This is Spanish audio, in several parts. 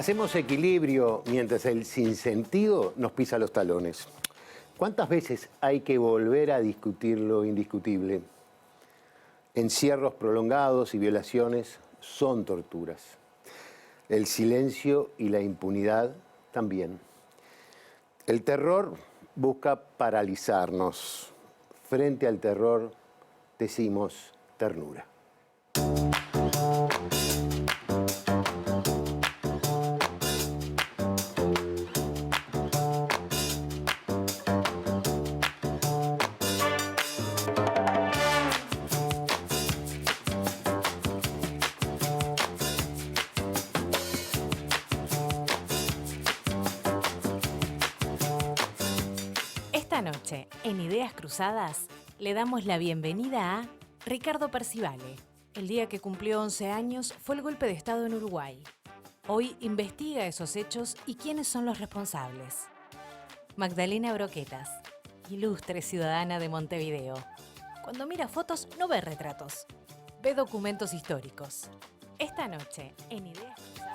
Hacemos equilibrio mientras el sinsentido nos pisa los talones. ¿Cuántas veces hay que volver a discutir lo indiscutible? Encierros prolongados y violaciones son torturas. El silencio y la impunidad también. El terror busca paralizarnos. Frente al terror decimos ternura. Esta noche, en Ideas Cruzadas, le damos la bienvenida a Ricardo Percivale. El día que cumplió 11 años fue el golpe de Estado en Uruguay. Hoy investiga esos hechos y quiénes son los responsables. Magdalena Broquetas, ilustre ciudadana de Montevideo. Cuando mira fotos no ve retratos, ve documentos históricos. Esta noche, en Ideas Cruzadas...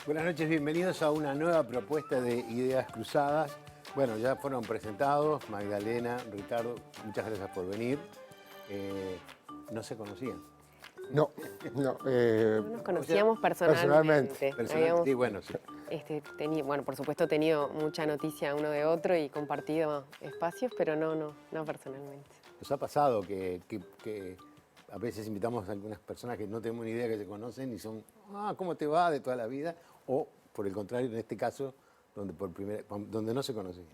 Buenas noches, bienvenidos a una nueva propuesta de Ideas Cruzadas. Bueno, ya fueron presentados, Magdalena, Ricardo, muchas gracias por venir. No se conocían. No. No nos conocíamos personalmente. Personalmente, sí, bueno, sí. Bueno, por supuesto, he tenido mucha noticia uno de otro y compartido espacios, pero no personalmente. Nos ha pasado que a veces invitamos a algunas personas que no tenemos ni idea que se conocen y son, ¿cómo te va? De toda la vida. O, por el contrario, en este caso, donde no se conocían.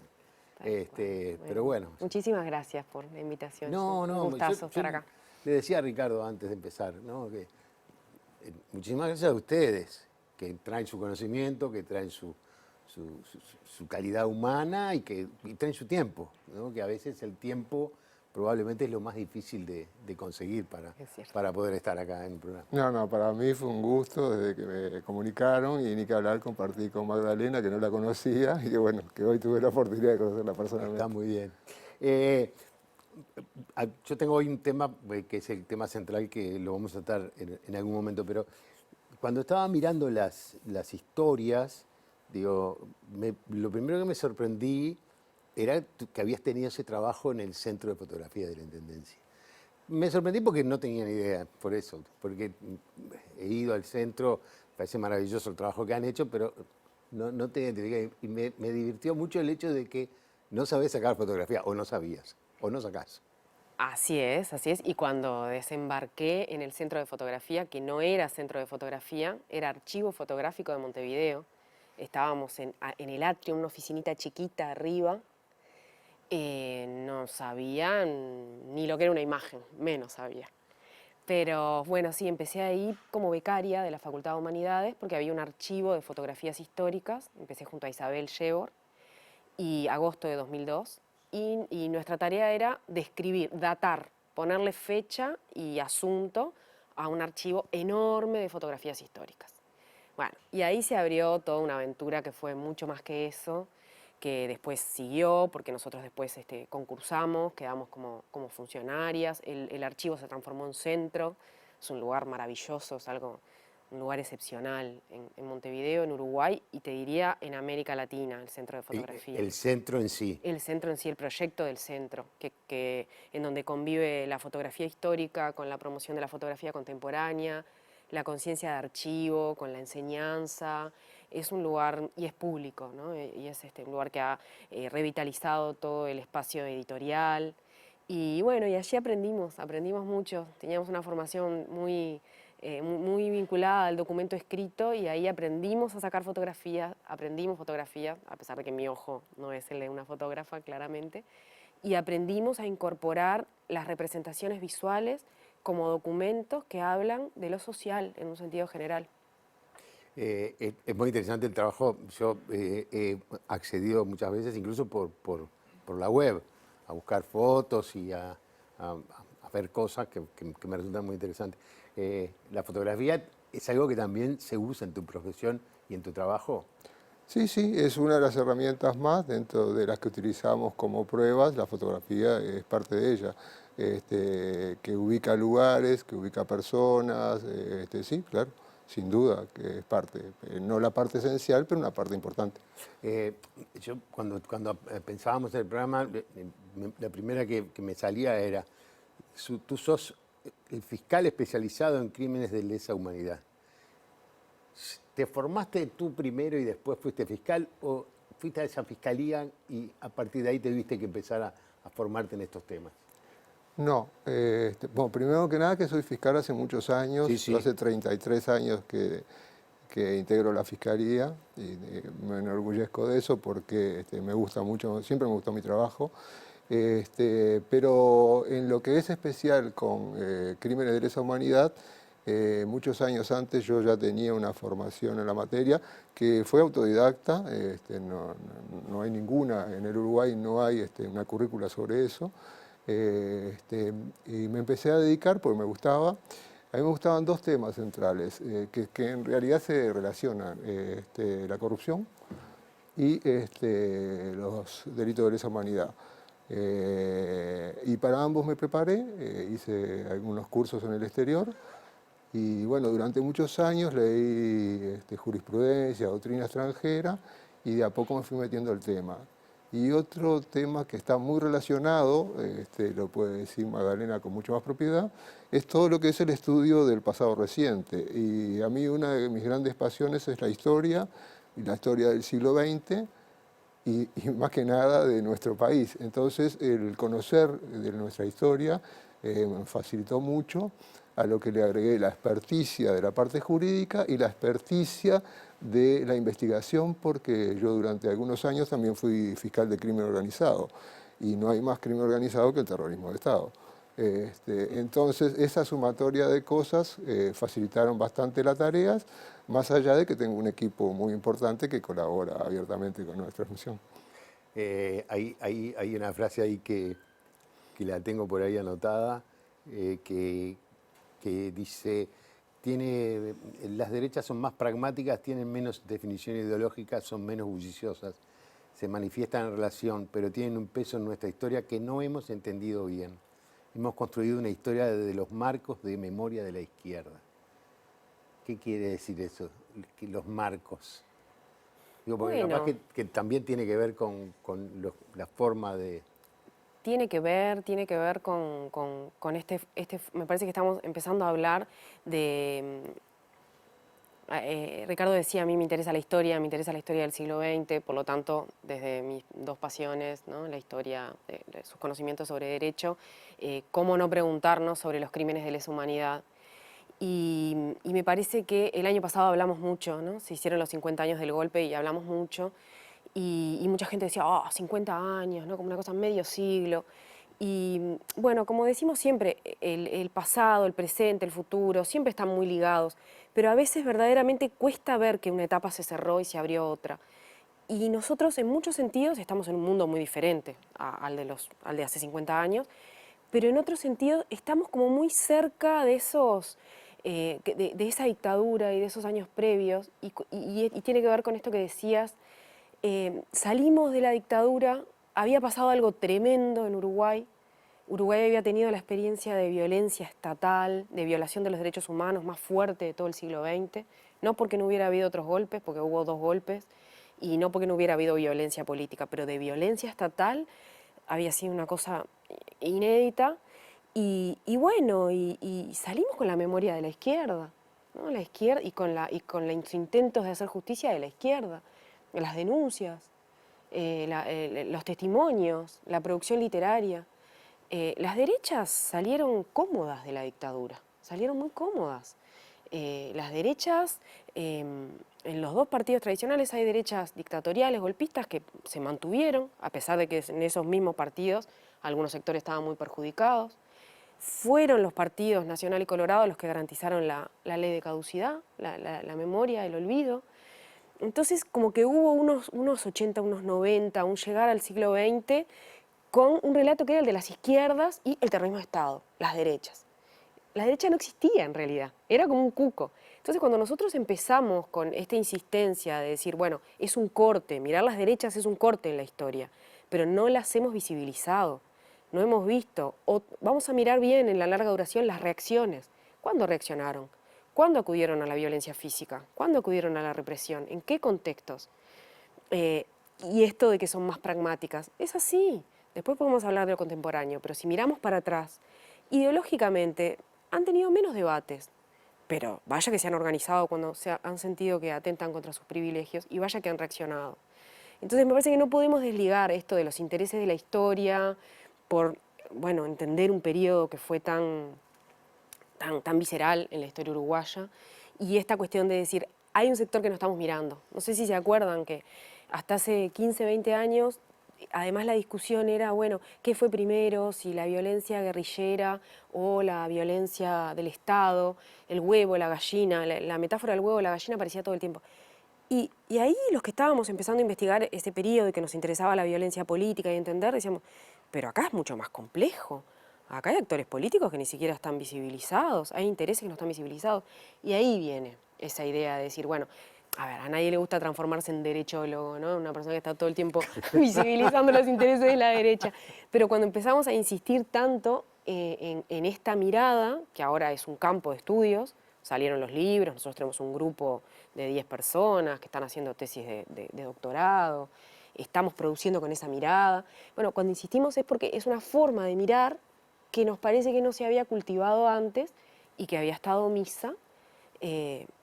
Pero bueno. Muchísimas gracias por la invitación. Un gustazo estar acá. Le decía a Ricardo antes de empezar, ¿no? Que muchísimas gracias a ustedes, que traen su conocimiento, que traen su calidad humana y que traen su tiempo, ¿no? Que a veces el tiempo probablemente es lo más difícil de conseguir para poder estar acá en el programa. No, para mí fue un gusto desde que me comunicaron y ni que hablar, compartí con Magdalena, que no la conocía, y que bueno, que hoy tuve la oportunidad de conocerla personalmente. Está muy bien. Yo tengo hoy un tema que es el tema central que lo vamos a tratar en algún momento, pero cuando estaba mirando las historias, digo, lo primero que me sorprendí era que habías tenido ese trabajo en el Centro de Fotografía de la Intendencia. Me sorprendí porque no tenía ni idea, por eso, porque he ido al centro, parece maravilloso el trabajo que han hecho, pero no te identifiqué. Y me divirtió mucho el hecho de que no sabés sacar fotografía, o no sabías, o no sacás. Así es. Y cuando desembarqué en el Centro de Fotografía, que no era Centro de Fotografía, era Archivo Fotográfico de Montevideo, estábamos en el atrio, una oficinita chiquita arriba. No sabía ni lo que era una imagen, menos sabía. Pero bueno, sí, empecé ahí como becaria de la Facultad de Humanidades porque había un archivo de fotografías históricas. Empecé junto a Isabel Shebor, y agosto de 2002. Y nuestra tarea era describir, datar, ponerle fecha y asunto a un archivo enorme de fotografías históricas. Bueno, y ahí se abrió toda una aventura que fue mucho más que eso, que después siguió, porque nosotros después concursamos, quedamos como funcionarias, el archivo se transformó en centro, es un lugar maravilloso, es un lugar excepcional en Montevideo, en Uruguay, y te diría en América Latina, el Centro de Fotografía. El centro en sí. El centro en sí, el proyecto del centro, en donde convive la fotografía histórica con la promoción de la fotografía contemporánea, la conciencia de archivo, con la enseñanza. Es un lugar, y es público, ¿no? Y es un lugar que ha revitalizado todo el espacio editorial. Y bueno, y allí aprendimos mucho. Teníamos una formación muy vinculada al documento escrito, y ahí aprendimos a sacar fotografías, a pesar de que mi ojo no es el de una fotógrafa, claramente, y aprendimos a incorporar las representaciones visuales como documentos que hablan de lo social en un sentido general. Es muy interesante el trabajo. Yo he accedido muchas veces, incluso por la web, a buscar fotos y a ver cosas que me resultan muy interesantes. La fotografía es algo que también se usa en tu profesión y en tu trabajo. Sí, sí, es una de las herramientas más dentro de las que utilizamos como pruebas. La fotografía es parte de ella, que ubica lugares, que ubica personas, sí, claro, sin duda que es parte, no la parte esencial, pero una parte importante. Eh, yo cuando pensábamos en el programa, la primera que me salía era, tú sos el fiscal especializado en crímenes de lesa humanidad. ¿Te formaste tú primero y después fuiste fiscal o fuiste a esa fiscalía y a partir de ahí te tuviste que empezar a formarte en estos temas? No, bueno, primero que nada que soy fiscal hace muchos años, Sí, sí. yo hace 33 años que integro la fiscalía y me enorgullezco de eso porque me gusta mucho, siempre me gustó mi trabajo. Pero en lo que es especial con crímenes de lesa humanidad, muchos años antes yo ya tenía una formación en la materia que fue autodidacta, no hay ninguna, en el Uruguay no hay una currícula sobre eso, y me empecé a dedicar porque me gustaba. A mí me gustaban dos temas centrales que en realidad se relacionan, la corrupción y los delitos de lesa humanidad. Y para ambos me preparé, hice algunos cursos en el exterior y bueno, durante muchos años leí jurisprudencia, doctrina extranjera y de a poco me fui metiendo el tema. Y otro tema que está muy relacionado, lo puede decir Magdalena con mucha más propiedad, es todo lo que es el estudio del pasado reciente. Y a mí una de mis grandes pasiones es la historia, y la historia del siglo XX, y más que nada de nuestro país. Entonces, el conocer de nuestra historia me facilitó mucho, a lo que le agregué la experticia de la parte jurídica y la experticia de la investigación, porque yo durante algunos años también fui fiscal de crimen organizado, y no hay más crimen organizado que el terrorismo de Estado. Entonces, esa sumatoria de cosas facilitaron bastante las tareas, más allá de que tengo un equipo muy importante que colabora abiertamente con nuestra función. Hay una frase ahí que la tengo por ahí anotada, que dice, las derechas son más pragmáticas, tienen menos definición ideológica, son menos bulliciosas, se manifiestan en relación, pero tienen un peso en nuestra historia que no hemos entendido bien. Hemos construido una historia de los marcos de memoria de la izquierda. ¿Qué quiere decir eso? Los marcos. Digo, porque Bueno, capaz que también tiene que ver con la forma de... tiene que ver con me parece que estamos empezando a hablar de, Ricardo decía, a mí me interesa la historia del siglo XX, por lo tanto, desde mis dos pasiones, ¿no? La historia, de sus conocimientos sobre derecho, cómo no preguntarnos sobre los crímenes de lesa humanidad. Y me parece que el año pasado hablamos mucho, ¿no? Se hicieron los 50 años del golpe y hablamos mucho, y mucha gente decía, 50 años, ¿no? Como una cosa medio siglo. Y bueno, como decimos siempre, el pasado, el presente, el futuro, siempre están muy ligados, pero a veces verdaderamente cuesta ver que una etapa se cerró y se abrió otra. Y nosotros en muchos sentidos estamos en un mundo muy diferente al de hace 50 años, pero en otros sentidos estamos como muy cerca de esos, de esa dictadura y de esos años previos, y tiene que ver con esto que decías. Salimos de la dictadura, había pasado algo tremendo en Uruguay. Uruguay había tenido la experiencia de violencia estatal, de violación de los derechos humanos más fuerte de todo el siglo XX, no porque no hubiera habido otros golpes, porque hubo 2 golpes, y no porque no hubiera habido violencia política, pero de violencia estatal había sido una cosa inédita, y bueno, y salimos con la memoria de la izquierda, ¿no? La izquierda y con los intentos de hacer justicia de la izquierda, las denuncias, los testimonios, la producción literaria. Las derechas salieron cómodas de la dictadura, salieron muy cómodas. Las derechas, en los 2 partidos tradicionales hay derechas dictatoriales, golpistas, que se mantuvieron, a pesar de que en esos mismos partidos algunos sectores estaban muy perjudicados. Fueron los partidos Nacional y Colorado los que garantizaron la ley de caducidad, la memoria, el olvido. Entonces, como que hubo unos 80, unos 90, un llegar al siglo XX con un relato que era el de las izquierdas y el terrorismo de Estado, las derechas. La derecha no existía en realidad, era como un cuco. Entonces Entonces, cuando nosotros empezamos con esta insistencia de decir, bueno, es un corte, mirar las derechas es un corte en la historia, pero no las hemos visibilizado, no hemos visto, o vamos a mirar bien en la larga duración las reacciones. ¿Cuándo reaccionaron? ¿Cuándo acudieron a la violencia física? ¿Cuándo acudieron a la represión? ¿En qué contextos? Y esto de que son más pragmáticas, es así. Después podemos hablar de lo contemporáneo, pero si miramos para atrás, ideológicamente han tenido menos debates, pero vaya que se han organizado cuando han sentido que atentan contra sus privilegios y vaya que han reaccionado. Entonces me parece que no podemos desligar esto de los intereses de la historia por, bueno, entender un periodo que fue tan visceral en la historia uruguaya y esta cuestión de decir, hay un sector que no estamos mirando. No sé si se acuerdan que hasta hace 15, 20 años, además la discusión era, bueno, ¿qué fue primero? Si la violencia guerrillera o la violencia del Estado, el huevo, la gallina, la metáfora del huevo, la gallina aparecía todo el tiempo. Y ahí los que estábamos empezando a investigar ese periodo y que nos interesaba la violencia política y entender, decíamos, pero acá es mucho más complejo. Acá hay actores políticos que ni siquiera están visibilizados, hay intereses que no están visibilizados. Y ahí viene esa idea de decir, bueno, a ver, a nadie le gusta transformarse en derechólogo, ¿no? Una persona que está todo el tiempo visibilizando los intereses de la derecha. Pero cuando empezamos a insistir tanto en esta mirada, que ahora es un campo de estudios, salieron los libros, nosotros tenemos un grupo de 10 personas que están haciendo tesis de doctorado, estamos produciendo con esa mirada. Bueno, cuando insistimos es porque es una forma de mirar que nos parece que no se había cultivado antes y que había estado omisa,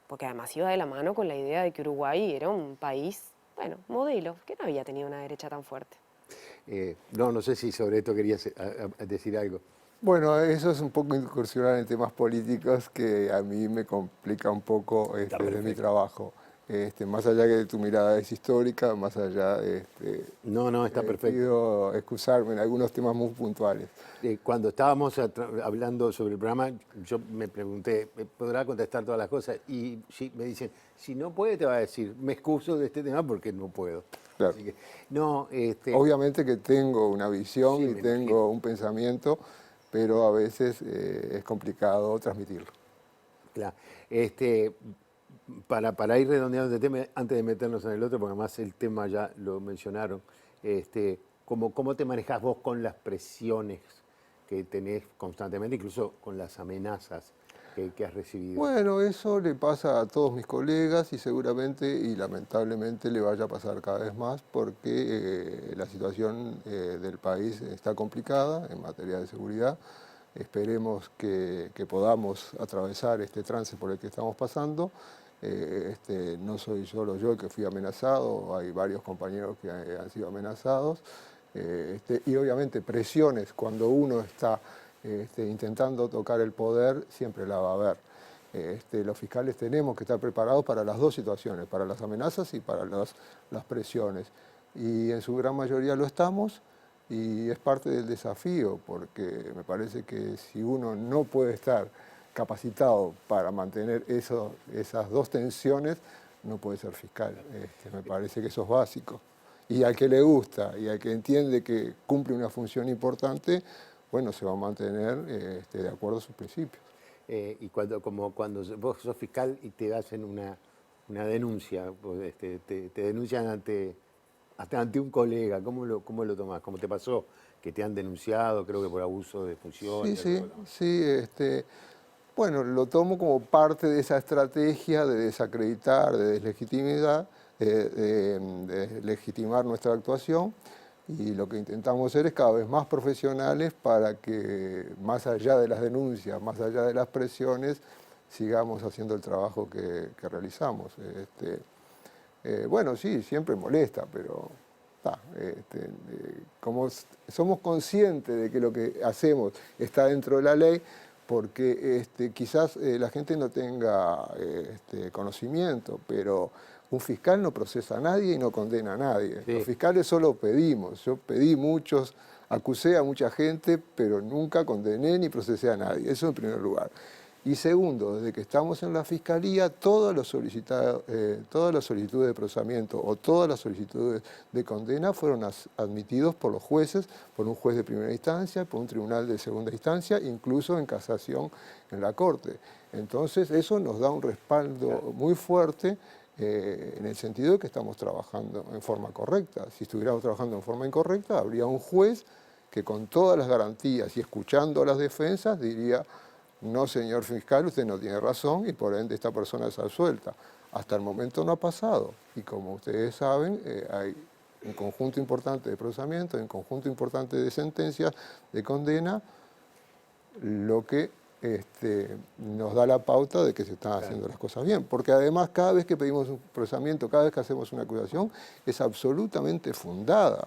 porque además iba de la mano con la idea de que Uruguay era un país, bueno, modelo, que no había tenido una derecha tan fuerte. No sé si sobre esto querías decir algo. Bueno, eso es un poco incursionar en temas políticos que a mí me complica un poco de mi trabajo. Más allá que tu mirada es histórica, más allá, No, está perfecto. pido excusarme en algunos temas muy puntuales. Cuando estábamos hablando sobre el programa, yo me pregunté, ¿podrá contestar todas las cosas? Y sí, me dicen, si no puede, te va a decir, me excuso de este tema porque no puedo. Claro. Así que, no, Obviamente que tengo una visión Sí, y me tengo imagino. un pensamiento, pero a veces es complicado transmitirlo. Claro. Para ir redondeando este tema, antes de meternos en el otro, porque además el tema ya lo mencionaron, ¿cómo te manejas vos con las presiones que tenés constantemente, incluso con las amenazas que has recibido? Bueno, eso le pasa a todos mis colegas y seguramente y lamentablemente le vaya a pasar cada vez más porque la situación del país está complicada en materia de seguridad. Esperemos que podamos atravesar este trance por el que estamos pasando. No soy solo yo el que fui amenazado, hay varios compañeros que han sido amenazados. Y obviamente presiones cuando uno está intentando tocar el poder, siempre la va a haber. Los fiscales tenemos que estar preparados para las dos situaciones, para las amenazas y para las presiones. Y en su gran mayoría lo estamos y es parte del desafío, porque me parece que si uno no puede estar capacitado para mantener esas dos tensiones, no puede ser fiscal. Me parece que eso es básico. Y al que le gusta y al que entiende que cumple una función importante, bueno, se va a mantener de acuerdo a sus principios. Y cuando vos sos fiscal y te hacen una denuncia, te denuncian hasta ante un colega, ¿cómo lo tomás? ¿Cómo te pasó? Que te han denunciado, creo que por abuso de función. Sí. Bueno, lo tomo como parte de esa estrategia de desacreditar, de deslegitimidad, de legitimar nuestra actuación. Y lo que intentamos ser es cada vez más profesionales para que, más allá de las denuncias, más allá de las presiones, sigamos haciendo el trabajo que realizamos. Bueno, sí, siempre molesta, pero como somos conscientes de que lo que hacemos está dentro de la ley, porque quizás la gente no tenga conocimiento, pero un fiscal no procesa a nadie y no condena a nadie. Sí. Los fiscales solo pedimos. Yo pedí muchos, acusé a mucha gente, pero nunca condené ni procesé a nadie. Eso en primer lugar. Y segundo, desde que estamos en la Fiscalía, todas las solicitudes de procesamiento o todas las solicitudes de condena fueron admitidos por los jueces, por un juez de primera instancia, por un tribunal de segunda instancia, incluso en casación en la Corte. Entonces, eso nos da un respaldo muy fuerte en el sentido de que estamos trabajando en forma correcta. Si estuviéramos trabajando en forma incorrecta, habría un juez que con todas las garantías y escuchando las defensas diría: no, señor fiscal, usted no tiene razón y por ende esta persona es absuelta. Hasta el momento no ha pasado y como ustedes saben, hay un conjunto importante de procesamiento, un conjunto importante de sentencias de condena, lo que nos da la pauta de que se están haciendo las cosas bien. Porque además cada vez que pedimos un procesamiento, cada vez que hacemos una acusación, es absolutamente fundada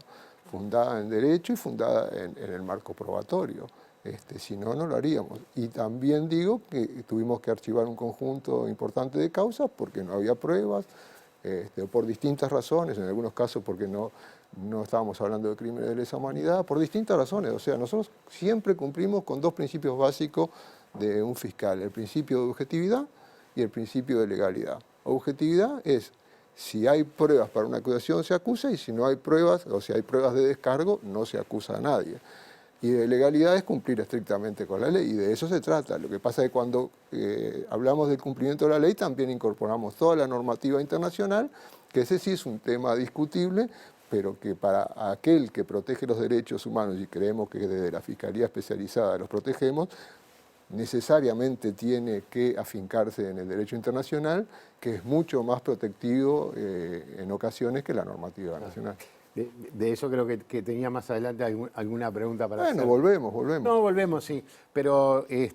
en derecho y fundada en el marco probatorio. Si no, no lo haríamos. Y también digo que tuvimos que archivar un conjunto importante de causas porque no había pruebas, por distintas razones, en algunos casos porque no estábamos hablando de crímenes de lesa humanidad, por distintas razones. O sea, nosotros siempre cumplimos con dos principios básicos de un fiscal: el principio de objetividad y el principio de legalidad. Objetividad es: si hay pruebas para una acusación se acusa, y si no hay pruebas, o si hay pruebas de descargo, no se acusa a nadie. Y de legalidad es cumplir estrictamente con la ley, y de eso se trata. Lo que pasa es que cuando hablamos del cumplimiento de la ley también incorporamos toda la normativa internacional, que ese sí es un tema discutible, pero que para aquel que protege los derechos humanos, y creemos que desde la Fiscalía Especializada los protegemos, necesariamente tiene que afincarse en el derecho internacional, que es mucho más protectivo en ocasiones que la normativa nacional. De eso creo que tenía más adelante alguna pregunta para hacer. Bueno, volvemos. No, volvemos, sí. Pero me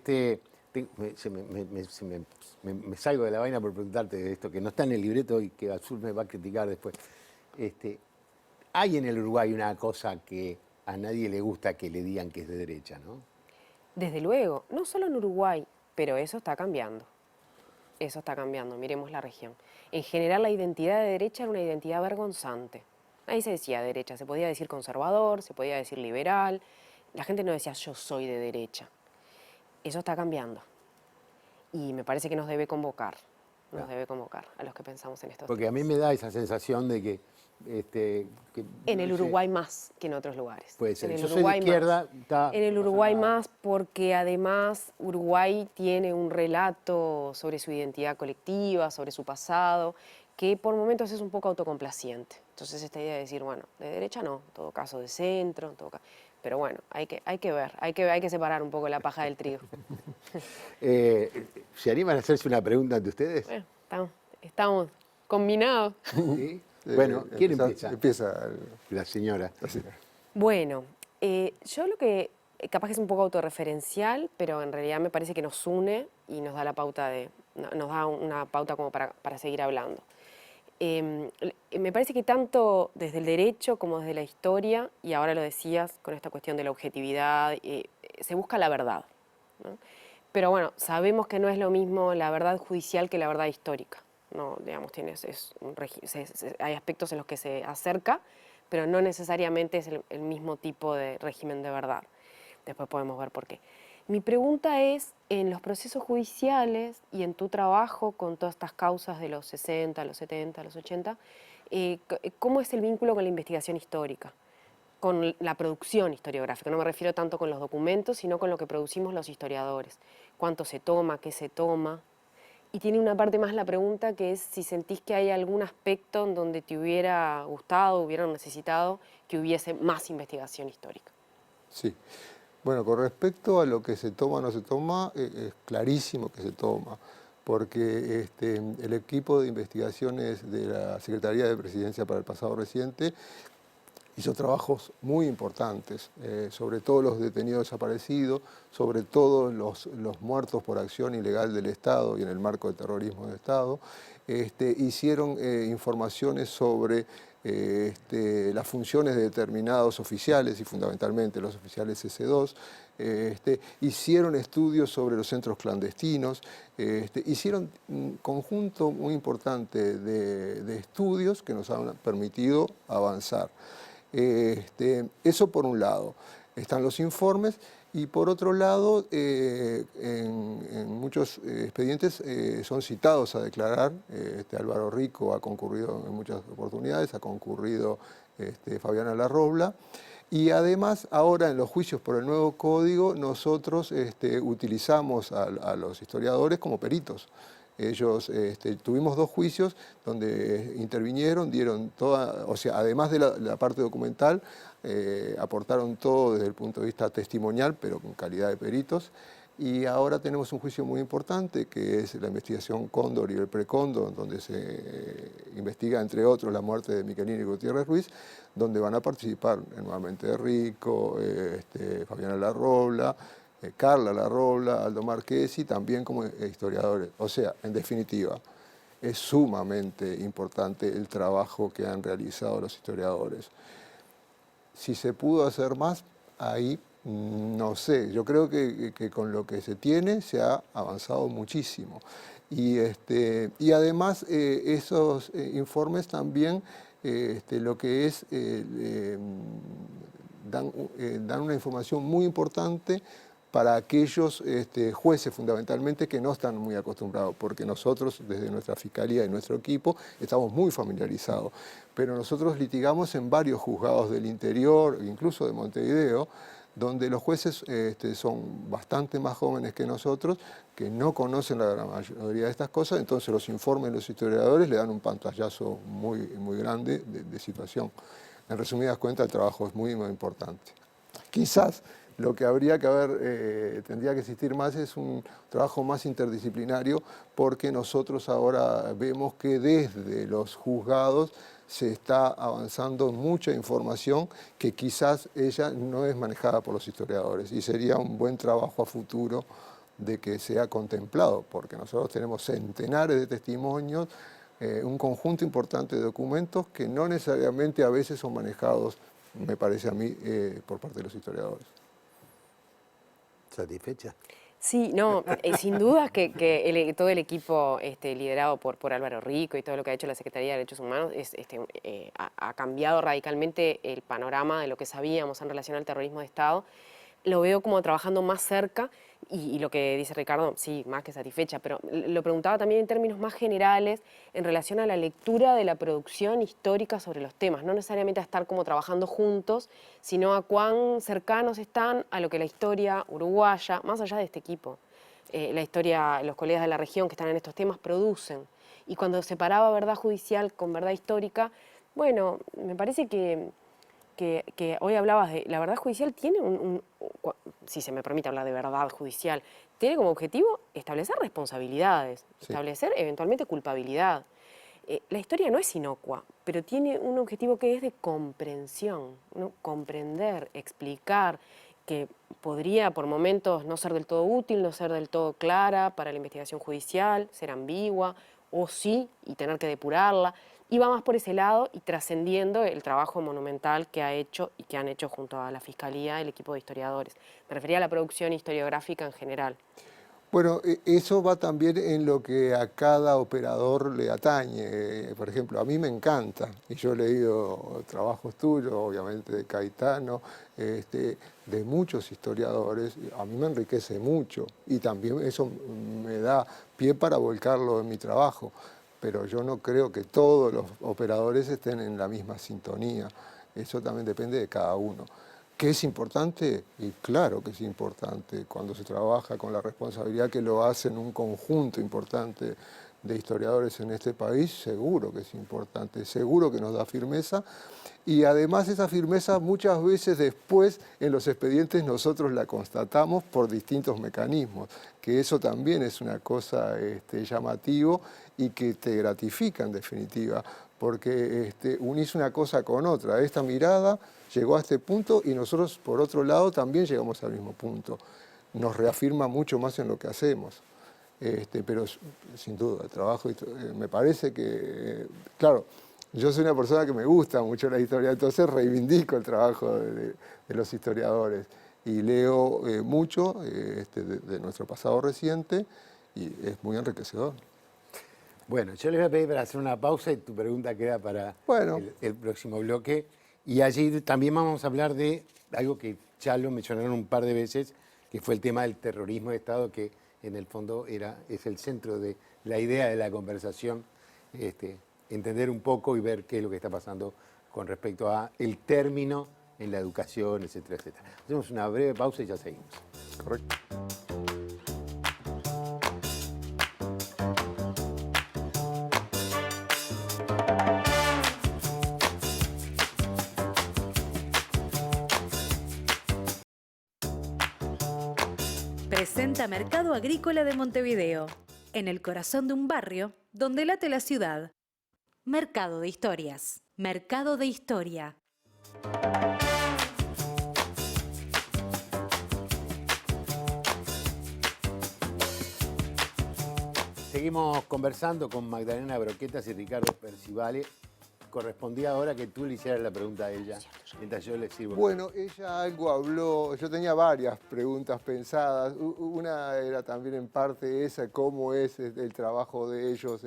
salgo de la vaina por preguntarte de esto, que no está en el libreto y que Azul me va a criticar después. Hay en el Uruguay una cosa que a nadie le gusta que le digan que es de derecha, ¿no? Desde luego, no solo en Uruguay, pero eso está cambiando. Eso está cambiando, miremos la región. En general, la identidad de derecha era una identidad vergonzante. Ahí se decía derecha, se podía decir conservador, se podía decir liberal. La gente no decía yo soy de derecha. Eso está cambiando. Y me parece que nos debe convocar a los que pensamos en estos Porque a mí temas. me da esa sensación de que... En el Uruguay más que en otros lugares. Puede ser. En el Yo soy de Uruguay izquierda, más. En el Uruguay más porque además Uruguay tiene un relato sobre su identidad colectiva, sobre su pasado, que por momentos es un poco autocomplaciente. Entonces esta idea de decir, bueno, de derecha no, en todo caso de centro, en todo caso. Pero bueno, hay que ver, hay que separar un poco la paja del trigo. ¿Se animan a hacerse una pregunta ante ustedes? Bueno, estamos combinados. ¿Sí? Bueno, ¿quién empieza? Empieza La señora. Bueno, yo lo que capaz que es un poco autorreferencial, pero en realidad me parece que nos une y nos da la pauta nos da una pauta como para seguir hablando. Me parece que tanto desde el derecho como desde la historia, y ahora lo decías con esta cuestión de la objetividad, se busca la verdad, ¿no? Pero bueno, sabemos que no es lo mismo la verdad judicial que la verdad histórica. No, digamos, hay aspectos en los que se acerca, pero no necesariamente es el mismo tipo de régimen de verdad. Después podemos ver por qué. Mi pregunta es, en los procesos judiciales y en tu trabajo con todas estas causas de los 60, los 70, los 80, ¿cómo es el vínculo con la investigación histórica? Con la producción historiográfica. No me refiero tanto con los documentos, sino con lo que producimos los historiadores. ¿Cuánto se toma? ¿Qué se toma? Y tiene una parte más la pregunta, que es si sentís que hay algún aspecto en donde te hubiera gustado, hubieran necesitado que hubiese más investigación histórica. Sí. Bueno, con respecto a lo que se toma o no se toma, es clarísimo que se toma, porque el equipo de investigaciones de la Secretaría de Presidencia para el pasado reciente hizo trabajos muy importantes, sobre todo los detenidos desaparecidos, sobre todo los muertos por acción ilegal del Estado y en el marco del terrorismo del Estado. Hicieron informaciones sobre las funciones de determinados oficiales y fundamentalmente los oficiales S2, hicieron estudios sobre los centros clandestinos, hicieron un conjunto muy importante de estudios que nos han permitido avanzar. Eso por un lado. Están los informes Y por otro lado, en muchos expedientes son citados a declarar. Álvaro Rico ha concurrido en muchas oportunidades, ha concurrido Fabiana Larrobla. Y además, ahora en los juicios por el nuevo código, nosotros utilizamos a los historiadores como peritos. Ellos, tuvimos 2 juicios donde intervinieron, dieron toda, o sea, además de la parte documental, aportaron todo desde el punto de vista testimonial, pero con calidad de peritos. Y ahora tenemos un juicio muy importante, que es la investigación Cóndor y el Precóndor, donde se investiga, entre otros, la muerte de Miquelini y Gutiérrez Ruiz, donde van a participar nuevamente Rico, Fabiana Larrobla, Carla Larrobla, Aldo Marchesi, también como historiadores. O sea, en definitiva, es sumamente importante el trabajo que han realizado los historiadores. Si se pudo hacer más, ahí no sé. Yo creo que con lo que se tiene se ha avanzado muchísimo. Y además esos informes también lo que es dan una información muy importante para aquellos jueces fundamentalmente que no están muy acostumbrados, porque nosotros desde nuestra fiscalía y nuestro equipo estamos muy familiarizados, pero nosotros litigamos en varios juzgados del interior, incluso de Montevideo, donde los jueces son bastante más jóvenes que nosotros, que no conocen la gran mayoría de estas cosas, entonces los informes de los historiadores le dan un pantallazo muy, muy grande de situación. En resumidas cuentas, el trabajo es muy, muy importante. Quizás lo que habría que tendría que existir más es un trabajo más interdisciplinario, porque nosotros ahora vemos que desde los juzgados se está avanzando mucha información que quizás ella no es manejada por los historiadores, y sería un buen trabajo a futuro de que sea contemplado, porque nosotros tenemos centenares de testimonios, un conjunto importante de documentos que no necesariamente a veces son manejados, me parece a mí, por parte de los historiadores. ¿Satisfecha? Sí, no, sin duda que todo el equipo liderado por Álvaro Rico y todo lo que ha hecho la Secretaría de Derechos Humanos ha cambiado radicalmente el panorama de lo que sabíamos en relación al terrorismo de Estado. Lo veo como trabajando más cerca y lo que dice Ricardo, sí, más que satisfecha, pero lo preguntaba también en términos más generales en relación a la lectura de la producción histórica sobre los temas, no necesariamente a estar como trabajando juntos, sino a cuán cercanos están a lo que la historia uruguaya, más allá de este equipo, la historia, los colegas de la región que están en estos temas producen. Y cuando separaba verdad judicial con verdad histórica, bueno, me parece que hoy hablabas de la verdad judicial, tiene si se me permite hablar de verdad judicial, tiene como objetivo establecer responsabilidades, sí, establecer eventualmente culpabilidad. La historia no es inocua, pero tiene un objetivo que es de comprensión, ¿no? Comprender, explicar, que podría por momentos no ser del todo útil, no ser del todo clara para la investigación judicial, ser ambigua, o sí, y tener que depurarla. Y va más por ese lado y trascendiendo el trabajo monumental que ha hecho y que han hecho junto a la Fiscalía el equipo de historiadores. Me refería a la producción historiográfica en general. Bueno, eso va también en lo que a cada operador le atañe. Por ejemplo, a mí me encanta, y yo he leído trabajos tuyos, obviamente de Caetano, de muchos historiadores, a mí me enriquece mucho y también eso me da pie para volcarlo en mi trabajo. Pero yo no creo que todos los operadores estén en la misma sintonía. Eso también depende de cada uno. ¿Qué es importante? Y claro que es importante. Cuando se trabaja con la responsabilidad que lo hacen un conjunto importante de historiadores en este país, seguro que es importante, seguro que nos da firmeza. Y además esa firmeza muchas veces después en los expedientes nosotros la constatamos por distintos mecanismos, que eso también es una cosa llamativo y que te gratifica en definitiva, porque unís una cosa con otra. Esta mirada llegó a este punto y nosotros por otro lado también llegamos al mismo punto. Nos reafirma mucho más en lo que hacemos. Pero sin duda, el trabajo, me parece que, claro, yo soy una persona que me gusta mucho la historia, entonces reivindico el trabajo de los historiadores y leo mucho de nuestro pasado reciente y es muy enriquecedor. Bueno, yo les voy a pedir para hacer una pausa y tu pregunta queda para el próximo bloque. Y allí también vamos a hablar de algo que ya lo mencionaron un par de veces, que fue el tema del terrorismo de Estado, que en el fondo es el centro de la idea de la conversación, entender un poco y ver qué es lo que está pasando con respecto a el término en la educación, etcétera, etcétera. Hacemos una breve pausa y ya seguimos. Correcto. Presenta Mercado Agrícola de Montevideo, en el corazón de un barrio donde late la ciudad. Mercado de Historias. Mercado de Historia. Seguimos conversando con Magdalena Broquetas y Ricardo Percivale. Correspondía ahora que tú le hicieras la pregunta a ella, mientras yo le sirvo. Bueno, ella algo habló, yo tenía varias preguntas pensadas, una era también en parte esa, cómo es el trabajo de ellos,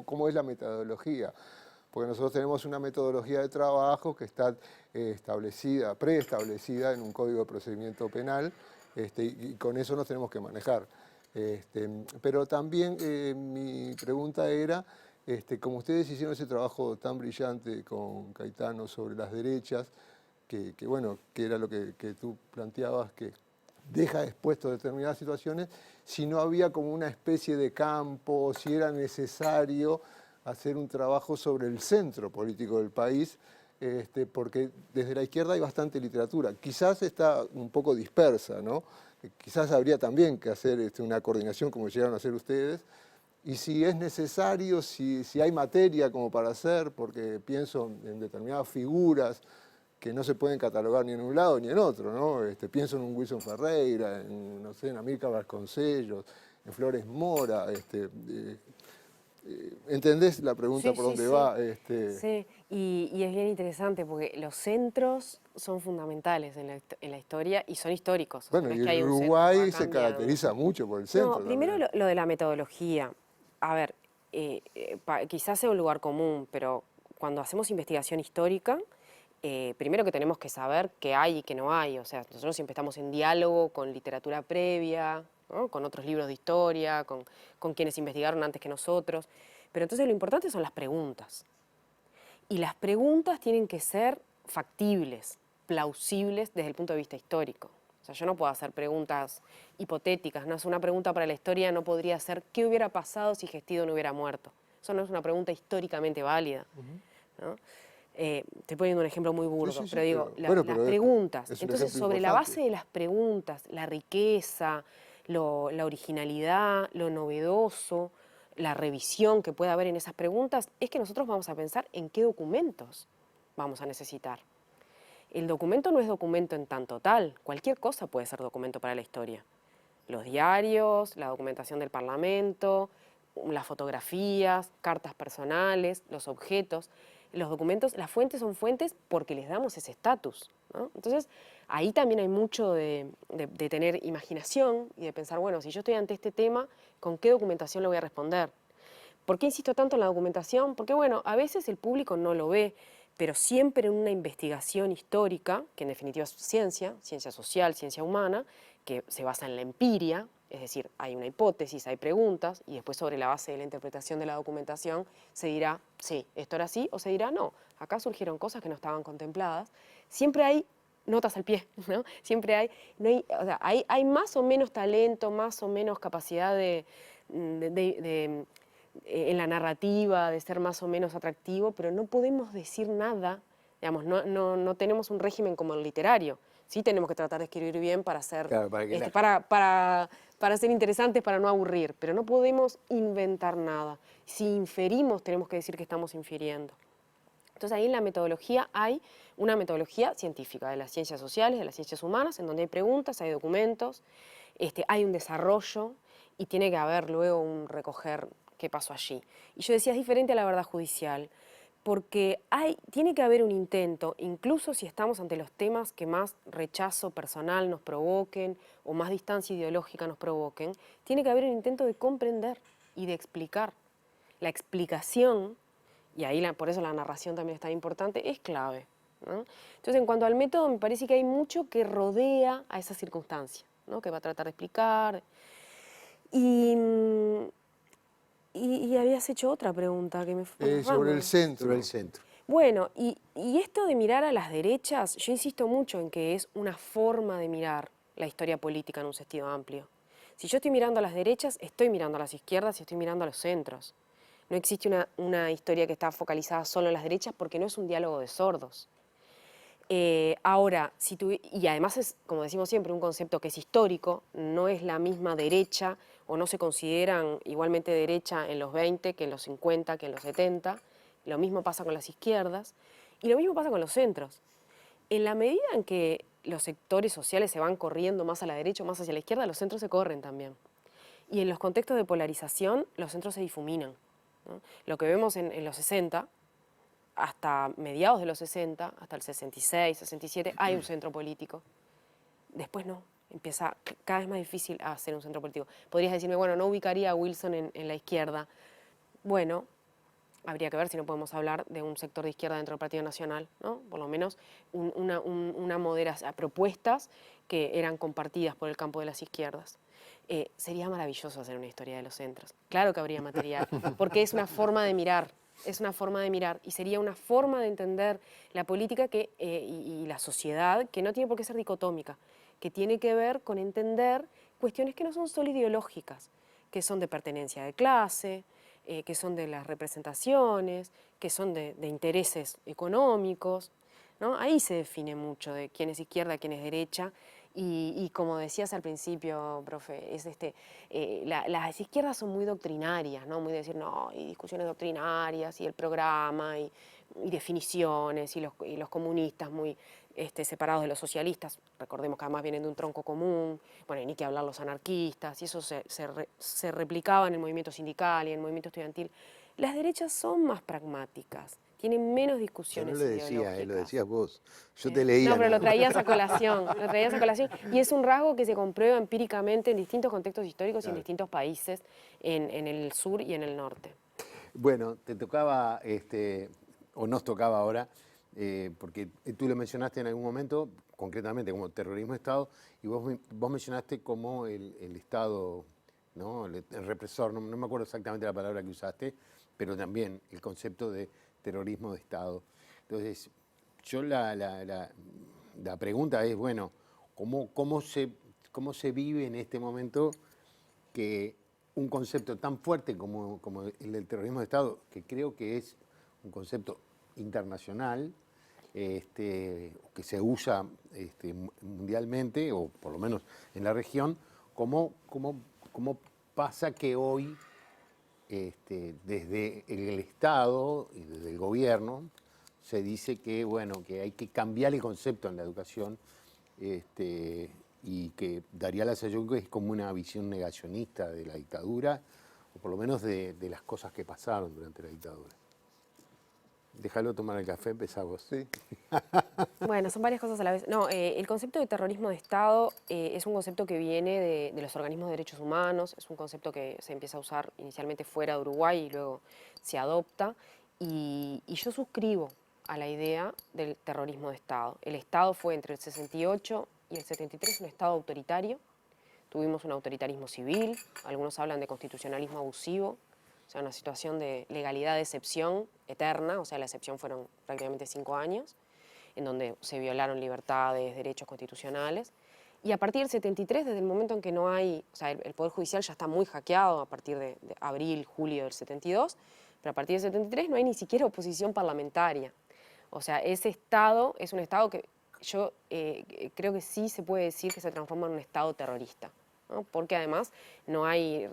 cómo es la metodología, porque nosotros tenemos una metodología de trabajo que está preestablecida en un código de procedimiento penal, y con eso nos tenemos que manejar. Pero también mi pregunta era, como ustedes hicieron ese trabajo tan brillante con Caetano sobre las derechas, que era lo que tú planteabas, que deja expuesto determinadas situaciones, si no había como una especie de campo, si era necesario hacer un trabajo sobre el centro político del país, porque desde la izquierda hay bastante literatura. Quizás está un poco dispersa, ¿no? Quizás habría también que hacer una coordinación como llegaron a hacer ustedes, y si es necesario, si hay materia como para hacer, porque pienso en determinadas figuras que no se pueden catalogar ni en un lado ni en otro, ¿no? Pienso en un Wilson Ferreira, en Amílcar Vasconcellos, en Flores Mora. ¿Entendés la pregunta por dónde va? Sí, y es bien interesante porque los centros son fundamentales en la historia y son históricos. Bueno, y el Uruguay se caracteriza mucho por el centro. No, primero lo de la metodología. A ver, quizás sea un lugar común, pero cuando hacemos investigación histórica, primero que tenemos que saber qué hay y qué no hay. O sea, nosotros siempre estamos en diálogo con literatura previa, ¿no? Con otros libros de historia, con quienes investigaron antes que nosotros. Pero entonces lo importante son las preguntas. Y las preguntas tienen que ser factibles, plausibles desde el punto de vista histórico. O sea, yo no puedo hacer preguntas hipotéticas, ¿no? Es una pregunta para la historia, no podría ser ¿qué hubiera pasado si Gestido no hubiera muerto? Eso no es una pregunta históricamente válida, ¿no? Estoy poniendo un ejemplo muy burdo, Sí, pero digo, pero las preguntas. es un Entonces, ejemplo sobre la importante. base de las preguntas, la riqueza, la originalidad, lo novedoso, la revisión que pueda haber en esas preguntas, es que nosotros vamos a pensar en qué documentos vamos a necesitar. El documento no es documento en tanto tal, cualquier cosa puede ser documento para la historia. Los diarios, la documentación del Parlamento, las fotografías, cartas personales, los objetos. Los documentos, las fuentes son fuentes porque les damos ese estatus, ¿no? Entonces, ahí también hay mucho de tener imaginación y de pensar, bueno, si yo estoy ante este tema, ¿con qué documentación le voy a responder? ¿Por qué insisto tanto en la documentación? Porque, bueno, a veces el público no lo ve, pero siempre en una investigación histórica, que en definitiva es ciencia social, ciencia humana, que se basa en la empiria, es decir, hay una hipótesis, hay preguntas, y después sobre la base de la interpretación de la documentación se dirá, sí, esto era así, o se dirá, no, acá surgieron cosas que no estaban contempladas. Siempre hay notas al pie, ¿no? Siempre hay, no hay, o sea, hay más o menos talento, más o menos capacidad en la narrativa, de ser más o menos atractivo, pero no podemos decir nada, digamos, no tenemos un régimen como el literario. Sí tenemos que tratar de escribir bien para ser, Claro, para que para ser interesantes, para no aburrir, pero no podemos inventar nada. Si inferimos, tenemos que decir que estamos infiriendo. Entonces ahí en la metodología hay una metodología científica de las ciencias sociales, de las ciencias humanas, en donde hay preguntas, hay documentos, hay un desarrollo y tiene que haber luego un recoger qué pasó allí. Y yo decía, es diferente a la verdad judicial, porque tiene que haber un intento, incluso si estamos ante los temas que más rechazo personal nos provoquen o más distancia ideológica nos provoquen, tiene que haber un intento de comprender y de explicar. La explicación, y ahí por eso la narración también es tan importante, es clave, ¿no? Entonces, en cuanto al método, me parece que hay mucho que rodea a esa circunstancia. ¿no? Que va a tratar de explicar. Y habías hecho otra pregunta que me fue Sobre el centro. Sobre el centro. Bueno, y esto de mirar a las derechas, yo insisto mucho en que es una forma de mirar la historia política en un sentido amplio. Si yo estoy mirando a las derechas, estoy mirando a las izquierdas y estoy mirando a los centros. No existe una historia que está focalizada solo en las derechas porque no es un diálogo de sordos. Ahora, y además es, como decimos siempre, un concepto que es histórico, no es la misma derecha o no se consideran igualmente derecha en los 20 que en los 50, que en los 70. Lo mismo pasa con las izquierdas y lo mismo pasa con los centros. En la medida en que los sectores sociales se van corriendo más a la derecha o más hacia la izquierda, los centros se corren también. Y en los contextos de polarización, los centros se difuminan, ¿no? Lo que vemos en los 60, hasta mediados de los 60, hasta el 66, 67, hay un centro político. Después no, empieza cada vez más difícil hacer un centro político. Podrías decirme, bueno, no ubicaría a Wilson en la izquierda. Bueno, habría que ver si no podemos hablar de un sector de izquierda dentro del Partido Nacional, ¿no? Por lo menos una moderación, propuestas que eran compartidas por el campo de las izquierdas. Sería maravilloso hacer una historia de los centros. Claro que habría material, porque es una forma de mirar. Es una forma de mirar y sería una forma de entender la política y la sociedad que no tiene por qué ser dicotómica, que tiene que ver con entender cuestiones que no son solo ideológicas, que son de pertenencia de clase, que son de las representaciones, que son de intereses económicos, ¿no? Ahí se define mucho de quién es izquierda, quién es derecha. Y como decías al principio, profe, las izquierdas son muy doctrinarias, ¿no? Muy de decir, no, y discusiones doctrinarias, y el programa, y definiciones, y los comunistas muy separados de los socialistas. Recordemos que además vienen de un tronco común, bueno, y ni que hablar los anarquistas, y eso se replicaba en el movimiento sindical y en el movimiento estudiantil. Las derechas son más pragmáticas. Tienen menos Yo discusiones no lo decía, ideológicas. lo decías vos. Yo te leía. No, pero nada lo más. traías a colación, y es un rasgo que se comprueba empíricamente en distintos contextos históricos y en Claro. distintos países, en el sur y en el norte. Bueno, te tocaba, o nos tocaba ahora, porque tú lo mencionaste en algún momento, concretamente como terrorismo de Estado, y vos mencionaste como el Estado, ¿no? El represor, no me acuerdo exactamente la palabra que usaste, pero también el concepto de terrorismo de Estado. Entonces, yo la pregunta es, bueno, ¿cómo se vive en este momento que un concepto tan fuerte como el del terrorismo de Estado, que creo que es un concepto internacional, que se usa mundialmente, o por lo menos en la región, ¿cómo pasa que hoy, desde el Estado y desde el gobierno, se dice que, bueno, que hay que cambiar el concepto en la educación, y que daría la sensación que es como una visión negacionista de la dictadura, o por lo menos de las cosas que pasaron durante la dictadura? Déjalo tomar el café, empezá vos. Sí. Bueno, son varias cosas a la vez. No, el concepto de terrorismo de Estado es un concepto que viene de los organismos de derechos humanos, es un concepto que se empieza a usar inicialmente fuera de Uruguay y luego se adopta, y yo suscribo a la idea del terrorismo de Estado. El Estado fue entre el 68 y el 73 un Estado autoritario, tuvimos un autoritarismo civil, algunos hablan de constitucionalismo abusivo, o sea, una situación de legalidad de excepción eterna, o sea, la excepción fueron prácticamente 5 años, en donde se violaron libertades, derechos constitucionales. Y a partir del 73, desde el momento en que no hay, o sea, el Poder Judicial ya está muy hackeado a partir de abril, julio del 72, pero a partir del 73 no hay ni siquiera oposición parlamentaria. O sea, ese Estado es un Estado que yo creo que sí se puede decir que se transforma en un Estado terrorista, ¿no? Porque además no hay,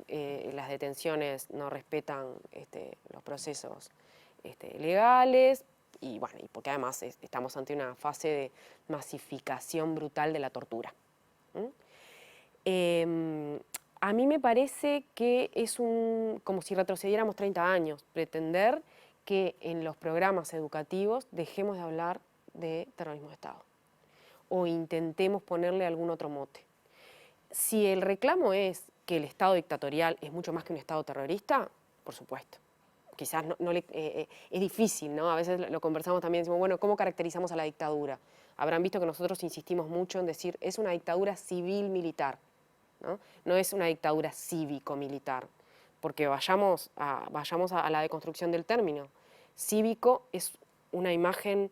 las detenciones no respetan los procesos legales, y bueno, y porque además estamos ante una fase de masificación brutal de la tortura. A mí me parece que es como si retrocediéramos 30 años, pretender que en los programas educativos dejemos de hablar de terrorismo de Estado o intentemos ponerle algún otro mote. Si el reclamo es que el Estado dictatorial es mucho más que un Estado terrorista, por supuesto. Quizás es difícil, ¿no? A veces lo conversamos también, decimos, bueno, ¿cómo caracterizamos a la dictadura? habrán visto que nosotros insistimos mucho en decir es una dictadura civil-militar, ¿no? No es una dictadura cívico-militar, porque vayamos a la deconstrucción del término. Cívico es una imagen,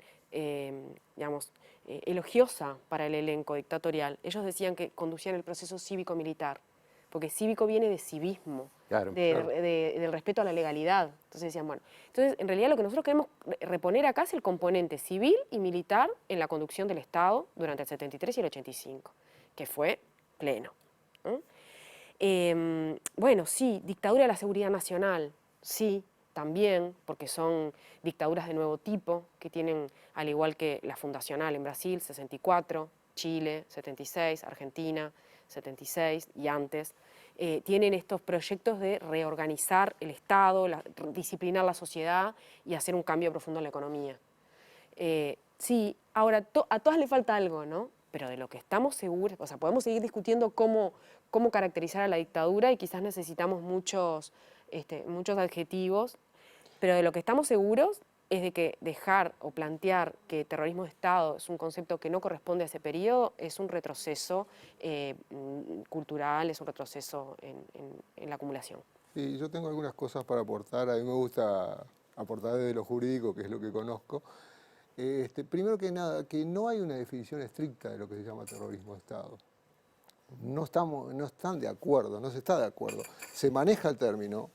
digamos, elogiosa para el elenco dictatorial. Ellos decían que conducían el proceso cívico-militar, porque cívico viene de civismo, Claro, del respeto a la legalidad. Entonces decían, bueno, entonces en realidad lo que nosotros queremos reponer acá es el componente civil y militar en la conducción del Estado durante el 73 y el 85, que fue pleno, ¿no? Bueno, sí, dictadura de la seguridad nacional, sí, también, porque son dictaduras de nuevo tipo, que tienen, al igual que la fundacional en Brasil, 64, Chile, 76, Argentina, 76 y antes, tienen estos proyectos de reorganizar el Estado, disciplinar la sociedad y hacer un cambio profundo en la economía. Sí, ahora a todas le falta algo, ¿no? Pero de lo que estamos seguros, o sea, podemos seguir discutiendo cómo caracterizar a la dictadura y quizás necesitamos muchos adjetivos, pero de lo que estamos seguros es de que dejar o plantear que terrorismo de Estado es un concepto que no corresponde a ese periodo es un retroceso cultural, es un retroceso en la acumulación. Sí, yo tengo algunas cosas para aportar. A mí me gusta aportar desde lo jurídico, que es lo que conozco. Primero que nada, que no hay una definición estricta de lo que se llama terrorismo de Estado. No están de acuerdo, no se está de acuerdo. Se maneja el término,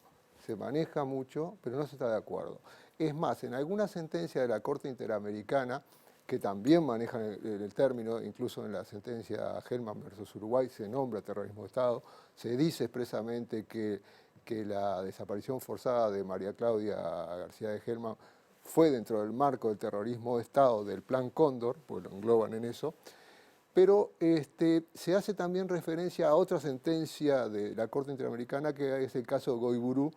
se maneja mucho, pero no se está de acuerdo. Es más, en algunas sentencias de la Corte Interamericana, que también manejan el término, incluso en la sentencia Hellman versus Uruguay se nombra terrorismo de Estado, se dice expresamente que la desaparición forzada de María Claudia García de Hellman fue dentro del marco del terrorismo de Estado del Plan Cóndor, pues lo engloban en eso, pero se hace también referencia a otra sentencia de la Corte Interamericana, que es el caso Goiburu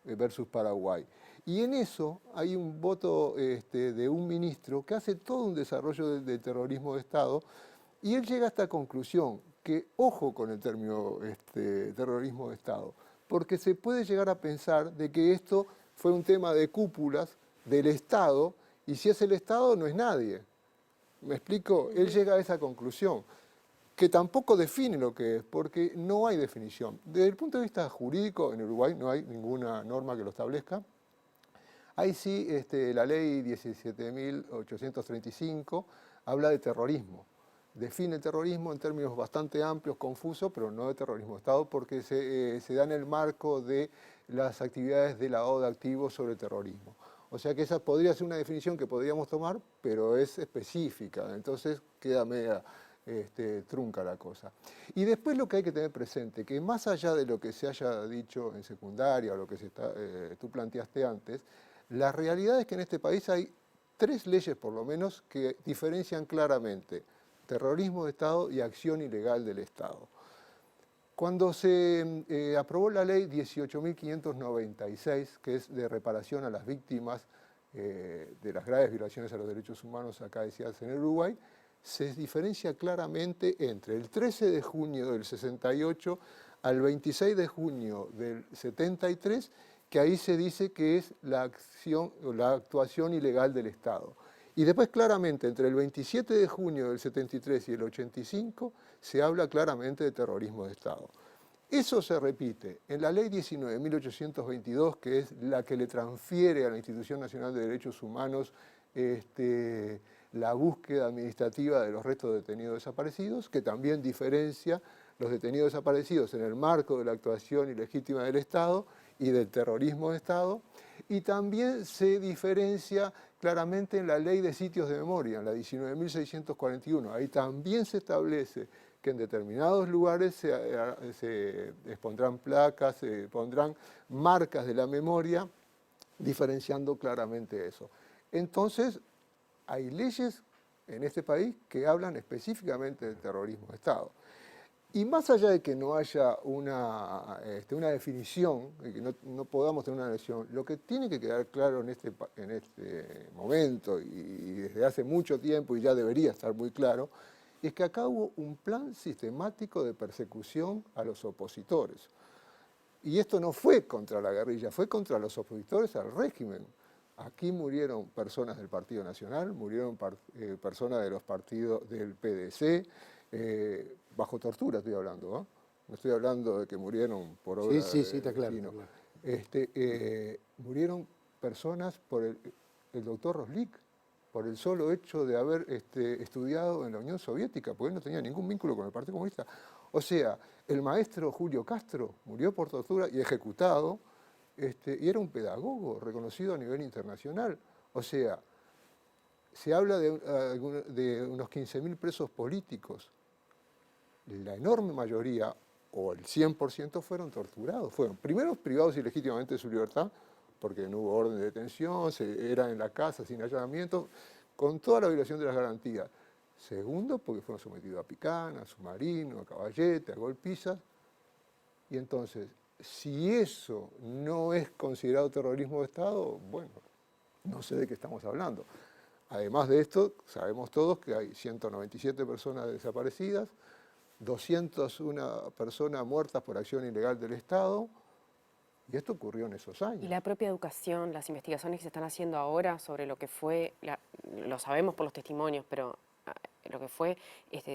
versus Paraguay. Y en eso hay un voto de un ministro que hace todo un desarrollo del terrorismo de Estado, y él llega a esta conclusión, que ojo con el término terrorismo de Estado, porque se puede llegar a pensar de que esto fue un tema de cúpulas del Estado, y si es el Estado no es nadie. ¿Me explico? Él llega a esa conclusión, que tampoco define lo que es, porque no hay definición. Desde el punto de vista jurídico, en Uruguay no hay ninguna norma que lo establezca. Hay sí, la ley 17.835 habla de terrorismo. Define el terrorismo en términos bastante amplios, confusos, pero no de terrorismo de Estado, porque se da en el marco de las actividades de lavado de activos sobre terrorismo. O sea que esa podría ser una definición que podríamos tomar, pero es específica, entonces queda media trunca la cosa. Y después lo que hay que tener presente, que más allá de lo que se haya dicho en secundaria o lo que tú planteaste antes, la realidad es que en este país hay 3 leyes por lo menos que diferencian claramente terrorismo de Estado y acción ilegal del Estado. Cuando se aprobó la ley 18.596, que es de reparación a las víctimas de las graves violaciones a los derechos humanos acá decías en el Uruguay, se diferencia claramente entre el 13 de junio del 68 al 26 de junio del 73, que ahí se dice que es la actuación ilegal del Estado. Y después claramente entre el 27 de junio del 73 y el 85 se habla claramente de terrorismo de Estado. Eso se repite en la ley 19.822, que es la que le transfiere a la Institución Nacional de Derechos Humanos la búsqueda administrativa de los restos de detenidos desaparecidos, que también diferencia los detenidos desaparecidos en el marco de la actuación ilegítima del Estado y del terrorismo de Estado, y también se diferencia claramente en la ley de sitios de memoria, en la 19.641. Ahí también se establece que en determinados lugares se expondrán placas, se pondrán marcas de la memoria, diferenciando claramente eso. Entonces, hay leyes en este país que hablan específicamente del terrorismo de Estado. Y más allá de que no haya una definición, y que no podamos tener una definición, lo que tiene que quedar claro en este momento, y desde hace mucho tiempo, y ya debería estar muy claro, es que acá hubo un plan sistemático de persecución a los opositores. Y esto no fue contra la guerrilla, fue contra los opositores al régimen. Aquí murieron personas del Partido Nacional, murieron personas de los partidos del PDC, bajo tortura estoy hablando, ¿no? No estoy hablando de que murieron por obra Sí, está de claro. Pino. Está claro. Murieron personas por el doctor Roslik, por el solo hecho de haber estudiado en la Unión Soviética, porque él no tenía ningún vínculo con el Partido Comunista. O sea, el maestro Julio Castro murió por tortura y ejecutado, y era un pedagogo reconocido a nivel internacional. O sea, se habla de unos 15.000 presos políticos. La enorme mayoría, o el 100%, fueron torturados. Fueron primero privados ilegítimamente de su libertad, porque no hubo orden de detención, eran en la casa sin allanamiento, con toda la violación de las garantías. Segundo, porque fueron sometidos a picana, a submarino, a caballete, a golpizas. Y entonces, si eso no es considerado terrorismo de Estado, bueno, no sé de qué estamos hablando. Además de esto, sabemos todos que hay 197 personas desaparecidas, 201 personas muertas por acción ilegal del Estado, y esto ocurrió en esos años. Y la propia educación, las investigaciones que se están haciendo ahora sobre lo que fue, lo sabemos por los testimonios, pero lo que fue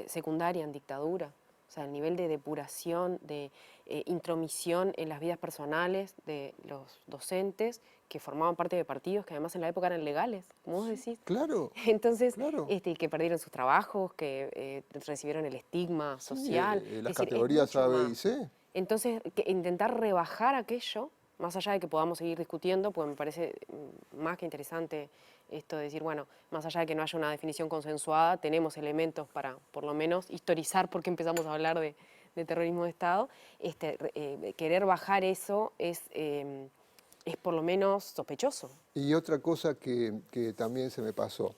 secundaria en dictadura, o sea, el nivel de depuración, de intromisión en las vidas personales de los docentes que formaban parte de partidos que además en la época eran legales, como vos decís. Claro. Entonces, claro. Que perdieron sus trabajos, que recibieron el estigma social. Sí, Es las decir, es categorías mucho A, B más. y C. Entonces, intentar rebajar aquello, más allá de que podamos seguir discutiendo, pues me parece más que interesante esto de decir, bueno, más allá de que no haya una definición consensuada, tenemos elementos para, por lo menos, historizar por qué empezamos a hablar de terrorismo de Estado. Querer bajar eso es por lo menos sospechoso. Y otra cosa que también se me pasó.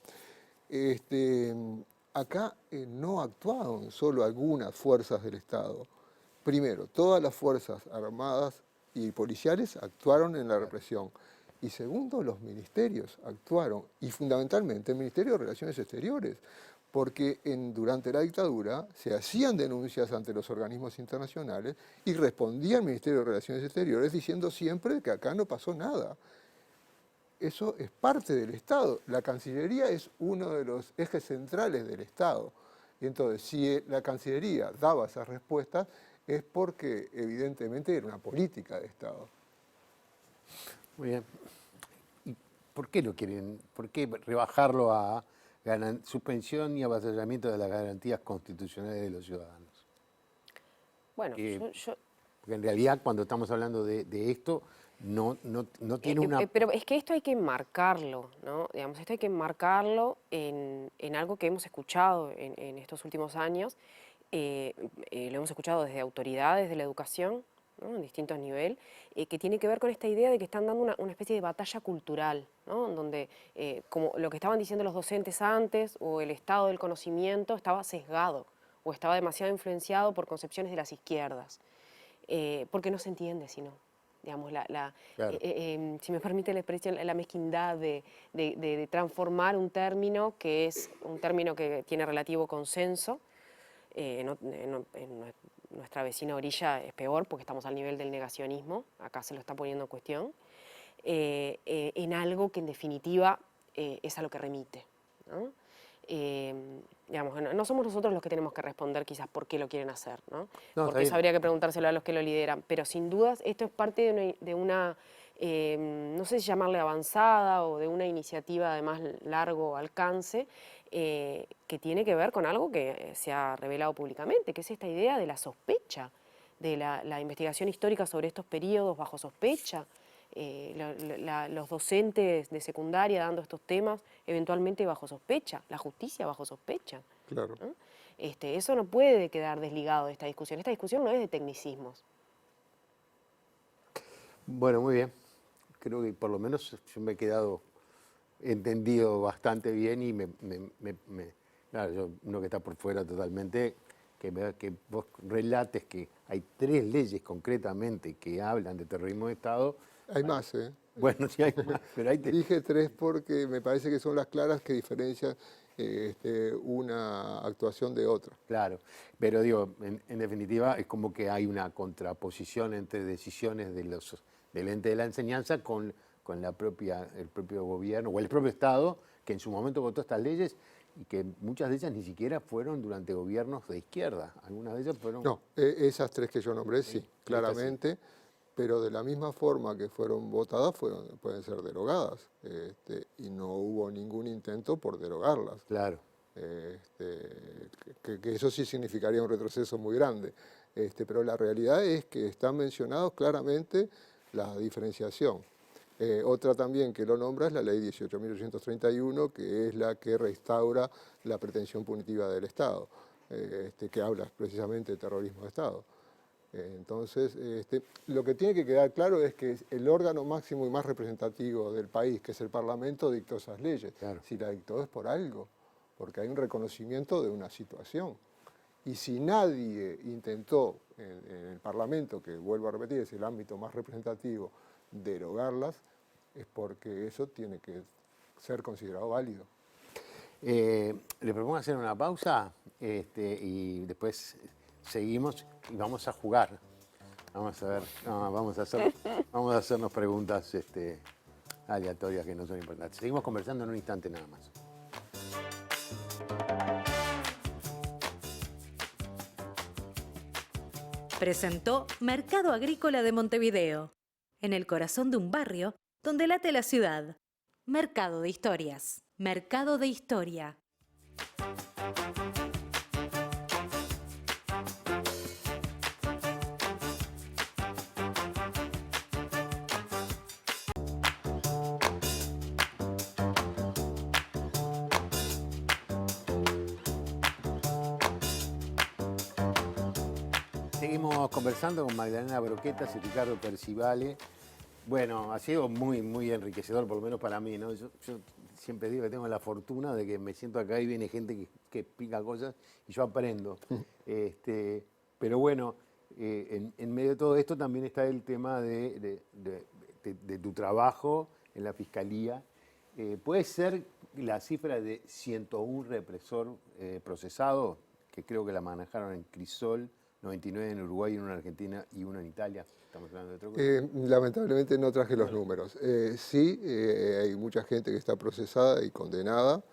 Acá no actuaron solo algunas fuerzas del Estado. Primero, todas las fuerzas armadas y policiales actuaron en la represión. Y segundo, los ministerios actuaron, y fundamentalmente el Ministerio de Relaciones Exteriores, porque durante la dictadura se hacían denuncias ante los organismos internacionales y respondía el Ministerio de Relaciones Exteriores diciendo siempre que acá no pasó nada. Eso es parte del Estado. La Cancillería es uno de los ejes centrales del Estado. Y entonces, si la Cancillería daba esas respuestas, es porque evidentemente era una política de Estado. Muy bien. ¿Y por qué lo quieren? ¿Por qué rebajarlo a suspensión y avasallamiento de las garantías constitucionales de los ciudadanos? Bueno, Porque en realidad cuando estamos hablando de esto, no tiene una... Pero es que esto hay que enmarcarlo, ¿no? Digamos, esto hay que enmarcarlo en algo que hemos escuchado en estos últimos años. Lo hemos escuchado desde autoridades de la educación, ¿no? En distintos niveles, que tiene que ver con esta idea de que están dando una especie de batalla cultural, ¿no? Donde, como lo que estaban diciendo los docentes antes, o el estado del conocimiento estaba sesgado, o estaba demasiado influenciado por concepciones de las izquierdas, porque no se entiende, sino, digamos, Claro. si me permite la expresión, la mezquindad de transformar un término que es un término que tiene relativo consenso. En nuestra vecina orilla es peor porque estamos al nivel del negacionismo, acá se lo está poniendo en cuestión, en algo que en definitiva es a lo que remite, ¿no? Digamos, no somos nosotros los que tenemos que responder quizás por qué lo quieren hacer, ¿no? Porque eso habría que preguntárselo a los que lo lideran, pero sin dudas esto es parte de una no sé si llamarle avanzada o de una iniciativa de más largo alcance, que tiene que ver con algo que se ha revelado públicamente, que es esta idea de la sospecha, de la investigación histórica sobre estos periodos bajo sospecha, los docentes de secundaria dando estos temas eventualmente bajo sospecha, la justicia bajo sospecha. Claro. ¿No? Eso no puede quedar desligado de esta discusión. Esta discusión no es de tecnicismos. Bueno, muy bien. Creo que por lo menos yo me he quedado entendido bastante bien y claro, uno que está por fuera totalmente, que vos relates que hay 3 leyes concretamente que hablan de terrorismo de Estado. Hay más, ¿eh? Bueno, sí hay más, pero hay Dije 3 porque me parece que son las claras que diferencian una actuación de otra. Claro, pero digo, en definitiva es como que hay una contraposición entre decisiones del ente de la enseñanza con con el propio gobierno o el propio Estado, que en su momento votó estas leyes y que muchas de ellas ni siquiera fueron durante gobiernos de izquierda. Algunas de ellas fueron... No, esas tres que yo nombré, sí, claramente, pero de la misma forma que fueron votadas, pueden ser derogadas, y no hubo ningún intento por derogarlas. Claro. Que eso sí significaría un retroceso muy grande. Pero la realidad es que están mencionados claramente la diferenciación. Otra también que lo nombra es la ley 18.831, que es la que restaura la pretensión punitiva del Estado, que habla precisamente de terrorismo de Estado. Entonces, lo que tiene que quedar claro es que el órgano máximo y más representativo del país, que es el Parlamento, dictó esas leyes. Claro. Si la dictó es por algo, porque hay un reconocimiento de una situación. Y si nadie intentó en el Parlamento, que vuelvo a repetir, es el ámbito más representativo, derogarlas, es porque eso tiene que ser considerado válido. Le propongo hacer una pausa y después seguimos y vamos a jugar. Vamos a ver, no, vamos a hacernos preguntas aleatorias que no son importantes. Seguimos conversando en un instante nada más. Presentó Mercado Agrícola de Montevideo, en el corazón de un barrio donde late la ciudad. Mercado de Historias. Mercado de Historia. Seguimos conversando con Magdalena Broquetas y Ricardo Percivale. Bueno, ha sido muy, muy enriquecedor, por lo menos para mí, ¿no? Yo siempre digo que tengo la fortuna de que me siento acá y viene gente que explica cosas y yo aprendo. Pero bueno, en medio de todo esto también está el tema de tu trabajo en la Fiscalía. ¿Puede ser la cifra de 101 represor procesado, que creo que la manejaron en Crisol, 99 en Uruguay, uno en Argentina y uno en Italia? Estamos hablando de otro cosa. Lamentablemente no traje los números. Sí, hay mucha gente que está procesada y condenada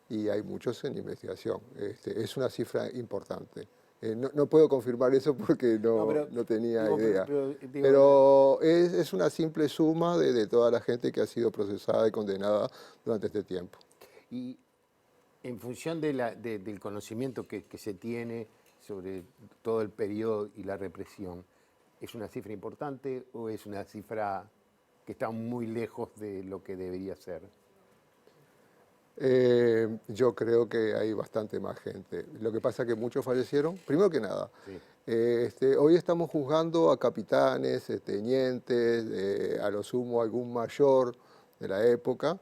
y hay muchos en investigación. Es una cifra importante. No puedo confirmar eso porque no tenía idea. Pero es una simple suma de toda la gente que ha sido procesada y condenada durante este tiempo. Y en función del conocimiento que se tiene sobre todo el periodo y la represión, ¿es una cifra importante o es una cifra que está muy lejos de lo que debería ser? Yo creo que hay bastante más gente. Lo que pasa es que muchos fallecieron, primero que nada. Sí. Hoy estamos juzgando a capitanes, tenientes, a lo sumo algún mayor de la época.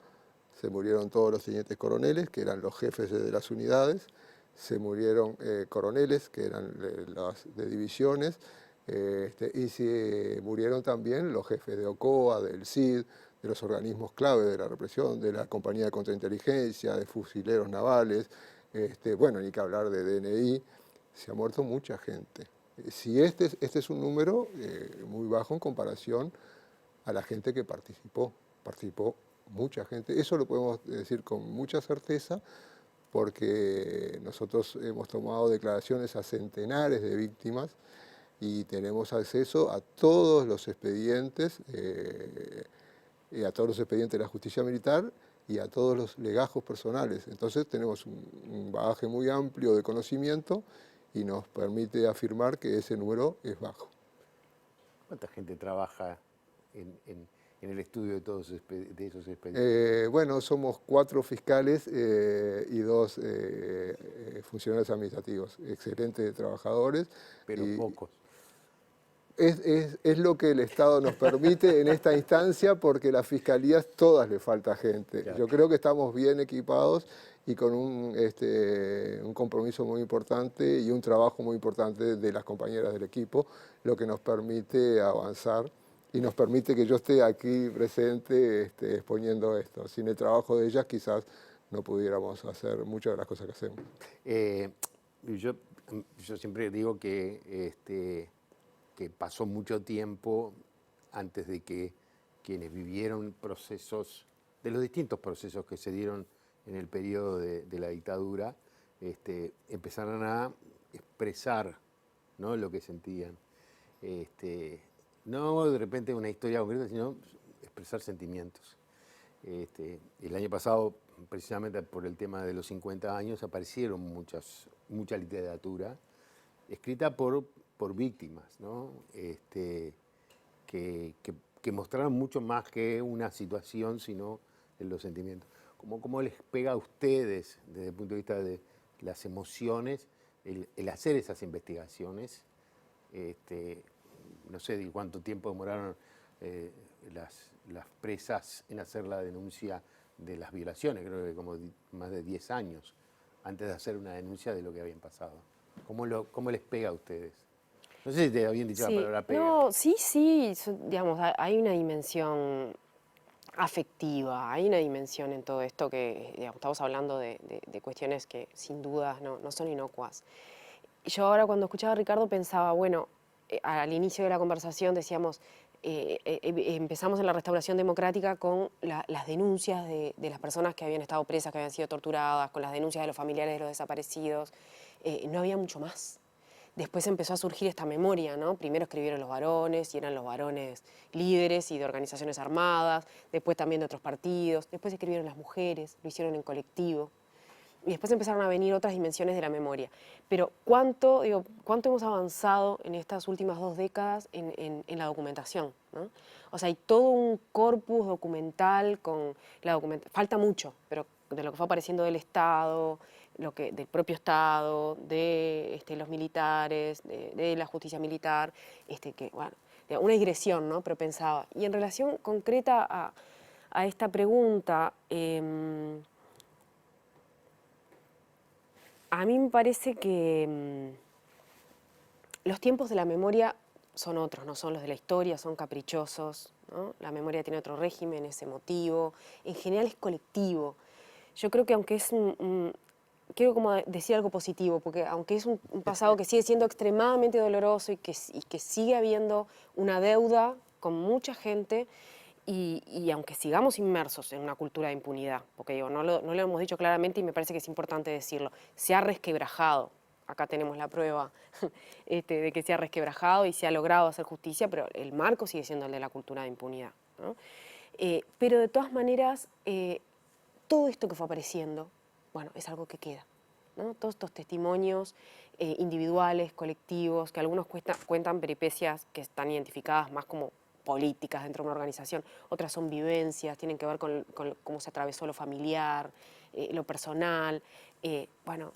Se murieron todos los tenientes coroneles, que eran los jefes de las unidades. Se murieron coroneles, que eran las de divisiones. Y se murieron también los jefes de OCOA, del CID, de los organismos clave de la represión, de la compañía de contrainteligencia, de fusileros navales, bueno, ni que hablar de DNI. Se ha muerto mucha gente. Si este es un número muy bajo en comparación a la gente que participó mucha gente. Eso lo podemos decir con mucha certeza porque nosotros hemos tomado declaraciones a centenares de víctimas y tenemos acceso a todos los expedientes, de la justicia militar y a todos los legajos personales. Entonces tenemos un bagaje muy amplio de conocimiento y nos permite afirmar que ese número es bajo. ¿Cuánta gente trabaja en el estudio de todos esos expedientes? Bueno, somos 4 fiscales y 2 funcionarios administrativos, excelentes trabajadores. Pero pocos. Es lo que el Estado nos permite en esta instancia porque las fiscalías todas le falta gente. Claro. Yo creo que estamos bien equipados y con un compromiso muy importante y un trabajo muy importante de las compañeras del equipo, lo que nos permite avanzar y nos permite que yo esté aquí presente exponiendo esto. Sin el trabajo de ellas quizás no pudiéramos hacer muchas de las cosas que hacemos. Yo siempre digo que pasó mucho tiempo antes de que quienes vivieron procesos, de los distintos procesos que se dieron en el periodo de la dictadura, empezaron a expresar, ¿no?, lo que sentían. No de repente una historia concreta, sino expresar sentimientos. El año pasado, precisamente por el tema de los 50 años, aparecieron mucha literatura escrita por víctimas, ¿no? Que mostraron mucho más que una situación, sino en los sentimientos. ¿Cómo les pega a ustedes, desde el punto de vista de las emociones, el hacer esas investigaciones? No sé de cuánto tiempo demoraron las presas en hacer la denuncia de las violaciones, creo que como más de 10 años, antes de hacer una denuncia de lo que habían pasado. ¿Cómo les pega a ustedes? No sé si te habían dicho la palabra pega. No, sí, digamos, hay una dimensión afectiva, hay una dimensión en todo esto que, digamos, estamos hablando de cuestiones que sin duda no son inocuas. Yo ahora cuando escuchaba a Ricardo pensaba, bueno, al inicio de la conversación decíamos, empezamos en la restauración democrática con las denuncias de las personas que habían estado presas, que habían sido torturadas, con las denuncias de los familiares de los desaparecidos. No había mucho más. Después empezó a surgir esta memoria, ¿no? Primero escribieron los varones, y eran los varones líderes y de organizaciones armadas, después también de otros partidos, después escribieron las mujeres, lo hicieron en colectivo. Y después empezaron a venir otras dimensiones de la memoria. Pero ¿cuánto hemos avanzado en estas últimas 2 décadas en la documentación, ¿no? O sea, hay todo un corpus documental con la documentación. Falta mucho, pero de lo que fue apareciendo del Estado, del propio Estado, de los militares, de la justicia militar, que, bueno, una digresión, ¿no? Pero pensaba. Y en relación concreta a esta pregunta, a mí me parece que los tiempos de la memoria son otros, no son los de la historia, son caprichosos, ¿no? La memoria tiene otro régimen, es emotivo, en general es colectivo. Yo creo que aunque es quiero como decir algo positivo, porque aunque es un pasado que sigue siendo extremadamente doloroso y que sigue habiendo una deuda con mucha gente, y aunque sigamos inmersos en una cultura de impunidad, porque digo, no lo hemos dicho claramente y me parece que es importante decirlo, se ha resquebrajado, acá tenemos la prueba de que se ha resquebrajado y se ha logrado hacer justicia, pero el marco sigue siendo el de la cultura de impunidad, ¿no? Pero de todas maneras, todo esto que fue apareciendo, bueno, es algo que queda, ¿no? Todos estos testimonios individuales, colectivos, que algunos cuentan peripecias que están identificadas más como políticas dentro de una organización, otras son vivencias, tienen que ver con cómo se atravesó lo familiar, lo personal. Bueno,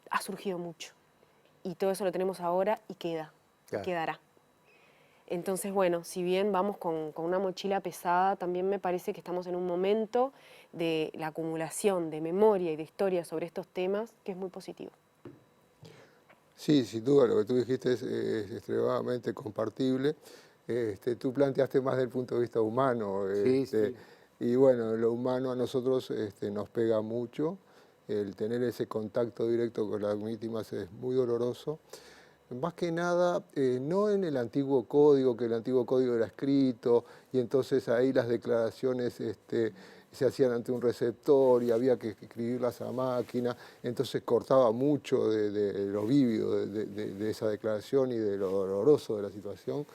ha surgido mucho. Y todo eso lo tenemos ahora y queda, Claro. y quedará. Entonces, bueno, si bien vamos con una mochila pesada, también me parece que estamos en un momento de la acumulación de memoria y de historia sobre estos temas que es muy positivo. Sí, sin duda, lo que tú dijiste es extremadamente compartible. Tú planteaste más del punto de vista humano. Sí, sí. Y bueno, lo humano a nosotros nos pega mucho. El tener ese contacto directo con las víctimas es muy doloroso. Más que nada, no en el antiguo código, que el antiguo código era escrito, y entonces ahí las declaraciones se hacían ante un receptor y había que escribirlas a máquina, entonces cortaba mucho de lo vívido de esa declaración y de lo doloroso de la situación.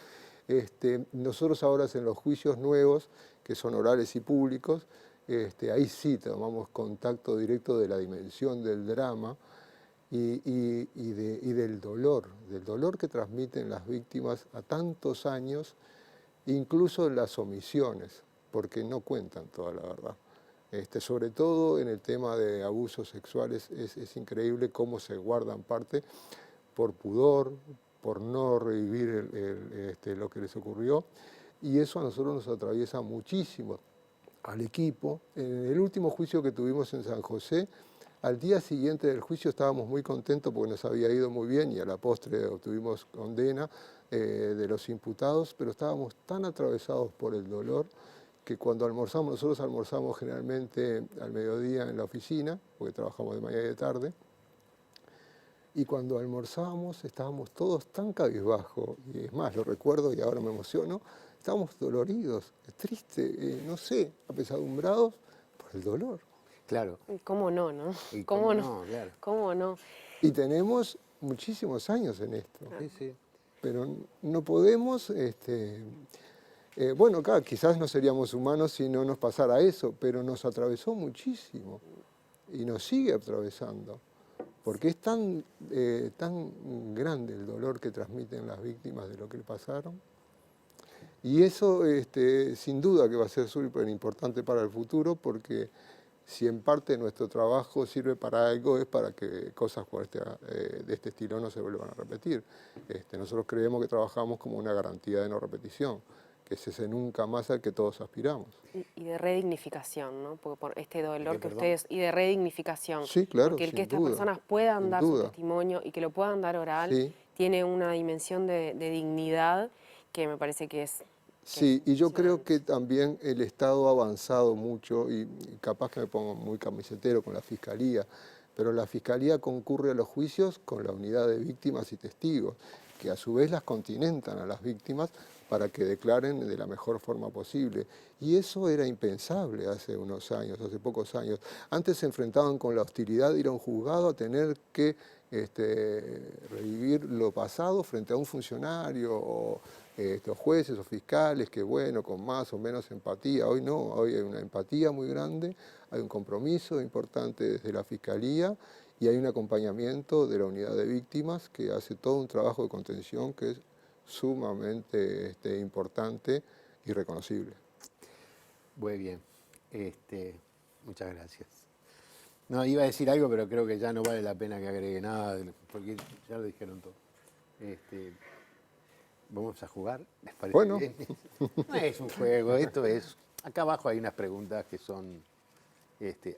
Nosotros ahora en los juicios nuevos, que son orales y públicos, ahí sí tomamos contacto directo de la dimensión del drama y del dolor que transmiten las víctimas a tantos años, incluso en las omisiones, porque no cuentan toda la verdad. Sobre todo en el tema de abusos sexuales es increíble cómo se guardan parte por pudor, por no revivir lo que les ocurrió, y eso a nosotros nos atraviesa muchísimo al equipo. En el último juicio que tuvimos en San José, al día siguiente del juicio estábamos muy contentos porque nos había ido muy bien y a la postre obtuvimos condena de los imputados, pero estábamos tan atravesados por el dolor que cuando almorzamos, nosotros almorzamos generalmente al mediodía en la oficina, porque trabajamos de mañana y de tarde, y cuando almorzábamos estábamos todos tan cabizbajos, y es más, lo recuerdo y ahora me emociono, Estábamos doloridos, tristes, no sé, apesadumbrados por el dolor. Claro. ¿Cómo no, no? Y ¿Cómo no? Claro. ¿Cómo no? Y tenemos muchísimos años en esto, Sí, sí. pero no podemos, bueno, claro, quizás no seríamos humanos si no nos pasara eso, pero nos atravesó muchísimo y nos sigue atravesando, porque es tan grande el dolor que transmiten las víctimas de lo que le pasaron. Y eso, sin duda que va a ser súper importante para el futuro, porque si en parte nuestro trabajo sirve para algo, es para que cosas de este estilo no se vuelvan a repetir. Nosotros creemos que trabajamos como una garantía de no repetición, que es ese nunca más al que todos aspiramos. Y de redignificación, ¿no? Porque por este dolor qué, que perdón? ustedes... Y de redignificación. Sí, claro, Porque el que sin estas duda, personas puedan sin dar su duda. testimonio y que lo puedan dar oral, Sí. tiene una dimensión de dignidad que me parece que es... Sí, y yo creo impresionante. que también el Estado ha avanzado mucho, y capaz que me pongo muy camisetero con la Fiscalía, pero la Fiscalía concurre a los juicios con la unidad de víctimas y testigos, que a su vez las continentan a las víctimas para que declaren de la mejor forma posible. Y eso era impensable hace unos años, hace pocos años. Antes se enfrentaban con la hostilidad de ir a un juzgado a tener que revivir lo pasado frente a un funcionario o jueces o fiscales que, bueno, con más o menos empatía. Hoy no, hoy hay una empatía muy grande, hay un compromiso importante desde la Fiscalía y hay un acompañamiento de la unidad de víctimas que hace todo un trabajo de contención que es sumamente importante y reconocible. Muy bien. Muchas gracias. No, iba a decir algo, pero creo que ya no vale la pena que agregue nada, porque ya lo dijeron todo. Vamos a jugar, ¿les parece Bueno. bien? No es un juego, esto es... Acá abajo hay unas preguntas que son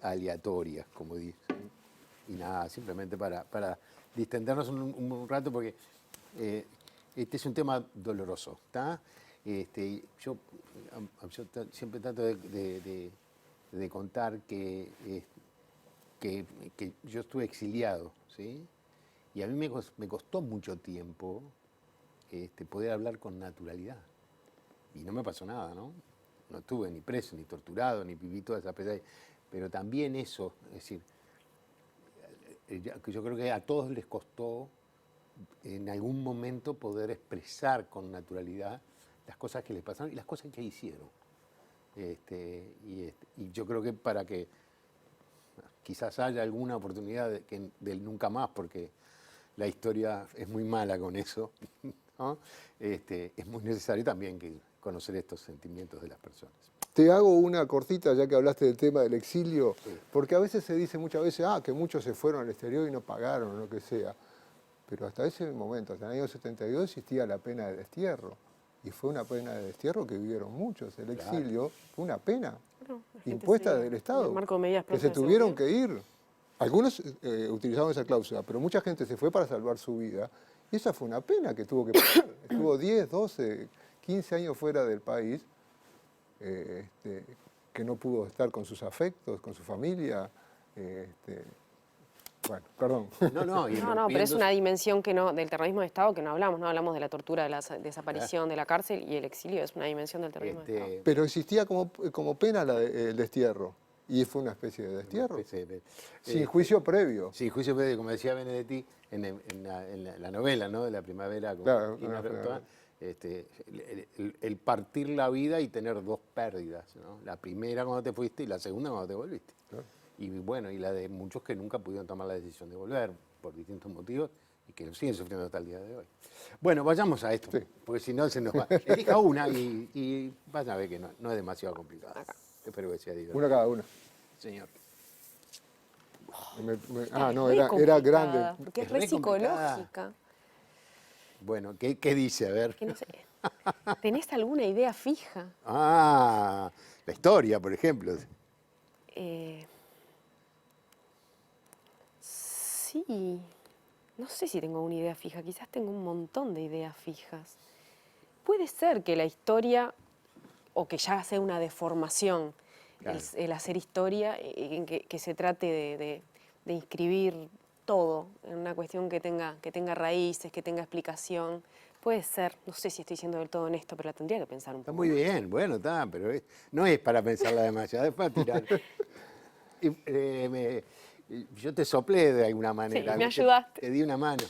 aleatorias, como dicen. Y nada, simplemente para distendernos un rato, porque este es un tema doloroso, ¿está? Yo siempre trato de contar que yo estuve exiliado, ¿sí? Y a mí me costó mucho tiempo poder hablar con naturalidad. Y no me pasó nada, ¿no? No estuve ni preso, ni torturado, ni viví toda esa pesadilla. Pero también eso, es decir, yo creo que a todos les costó en algún momento poder expresar con naturalidad las cosas que les pasaron y las cosas que hicieron. Y yo creo que para que quizás haya alguna oportunidad del nunca más, porque la historia es muy mala con eso, ¿no? Es muy necesario también conocer estos sentimientos de las personas. Te hago una cortita, ya que hablaste del tema del exilio, Sí. porque a veces se dice muchas veces, que muchos se fueron al exterior y no pagaron, o lo que sea. Pero hasta ese momento, hasta el año 72, existía la pena de destierro. Y fue una pena de destierro que vivieron muchos. El exilio fue una pena Bueno, la gente impuesta se- del en Estado, el marco de medidas que se propias de tuvieron seguridad. que ir. Algunos utilizaban esa cláusula, pero mucha gente se fue para salvar su vida. Y esa fue una pena que tuvo que pagar. Estuvo 10, 12, 15 años fuera del país, que no pudo estar con sus afectos, con su familia. Bueno, perdón. No, No, pero es una dimensión que no, del terrorismo de Estado que no hablamos de la tortura, de la desaparición de la cárcel y el exilio, es una dimensión del terrorismo de Estado. Pero existía como pena el destierro. Y fue una especie de destierro. Sin juicio previo. Sin juicio previo, como decía Benedetti en la novela, ¿no? De la primavera. Claro, Quina claro. Reutemann, el partir la vida y tener dos pérdidas, ¿no? La primera cuando te fuiste y la segunda cuando te volviste. Claro. Y bueno, y la de muchos que nunca pudieron tomar la decisión de volver por distintos motivos y que lo siguen sufriendo hasta el día de hoy. Bueno, vayamos a esto, Sí. porque si no se nos va. Elija una y vas a ver que no es demasiado complicado. Espero que sea divertido. Una cada una. Señor. No, Re era complicada, grande. Porque es Es re re complicada. psicológica. Bueno, ¿qué dice? A ver. Que no sé, ¿tenés alguna idea fija? La historia, por ejemplo. Sí, no sé si tengo una idea fija, quizás tengo un montón de ideas fijas. Puede ser que la historia, o que ya sea una deformación, Claro. el hacer historia, en que se trate de inscribir todo en una cuestión que tenga raíces, que tenga explicación, Puede ser, no sé si estoy siendo del todo honesto, pero la tendría que pensar un Está poco. muy bien, bueno, está, pero no es para pensarla demasiado, es para tirar. Y, yo te soplé de alguna manera. me ayudaste. Te di una mano.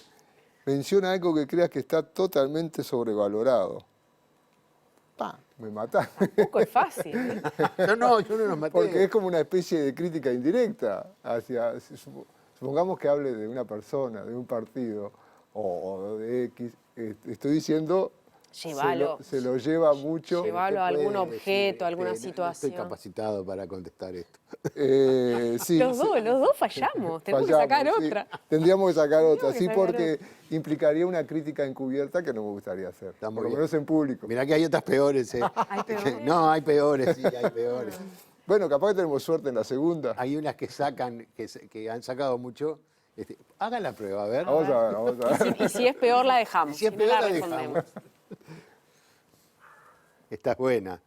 Menciona algo que creas que está totalmente sobrevalorado. ¡Pam! Me mataste. Tampoco es fácil, ¿eh? Yo no los maté. Porque es como una especie de crítica indirecta hacia, supongamos que hable de una persona, de un partido o de X, estoy diciendo, Llévalo. se lo lleva mucho. Llévalo a ¿Qué algún puede objeto, alguna No situación. estoy capacitado para contestar esto. Sí, Los dos fallamos, tenemos que sacar fallamos, sí. otra. Tendríamos que sacar otra, que sí, sacar porque implicaría una crítica encubierta que no me gustaría hacer, Está muy por lo bien. menos en público. Mirá que hay otras peores, ¿eh? ¿Hay peores? No, hay peores, sí, hay peores. Bueno, capaz que tenemos suerte en la segunda. Hay unas que sacan, que han sacado mucho. Hagan la prueba, a ver. Vamos a ver, vamos a ver. Y si es peor, la dejamos. Y si es no peor, la la respondemos. dejamos. Esta es buena.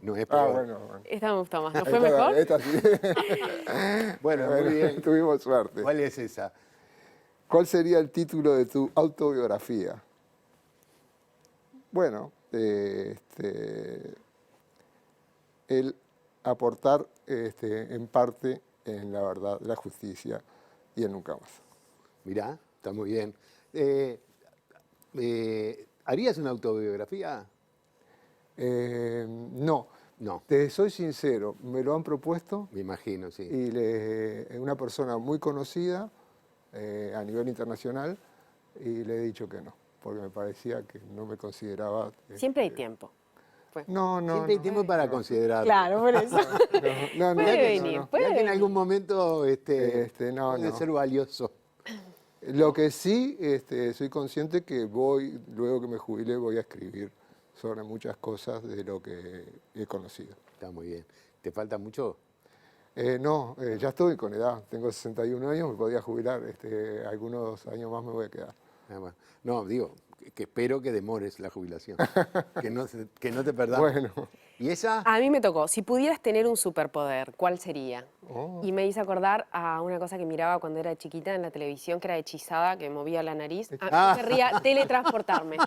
No es Ah, peor. bueno. Esta me gustó más. ¿No fue Esta- mejor? esta sí. Bueno, Bueno, muy bien. tuvimos suerte. ¿Cuál es esa? ¿Cuál sería el título de tu autobiografía? Bueno, el aportar en parte en la verdad, la justicia y el nunca más. Mirá, está muy bien. ¿Harías una autobiografía? No, No, te soy sincero, me lo han propuesto me imagino, sí. y una persona muy conocida a nivel internacional y le he dicho que no, porque me parecía que no me consideraba... Siempre hay tiempo. No, no, Siempre hay no. tiempo para considerarlo. Claro, por eso. No, no, Puede no, venir, no, no. puede Mirá que en venir. algún momento No, puede no. ser valioso. Lo que sí soy consciente que luego que me jubile, voy a escribir sobre muchas cosas de lo que he conocido. Está muy bien. ¿Te falta mucho? No, ya estoy con edad, tengo 61 años, me podía jubilar, algunos años más me voy a quedar. Ah, bueno. No, digo, que espero que demores la jubilación. Que no te perdás. Bueno, ¿Y esa? A mí me tocó, si pudieras tener un superpoder, ¿cuál sería? Oh. Y me hice acordar a una cosa que miraba cuando era chiquita en la televisión, que era hechizada, que movía la nariz. Ah. Yo querría teletransportarme.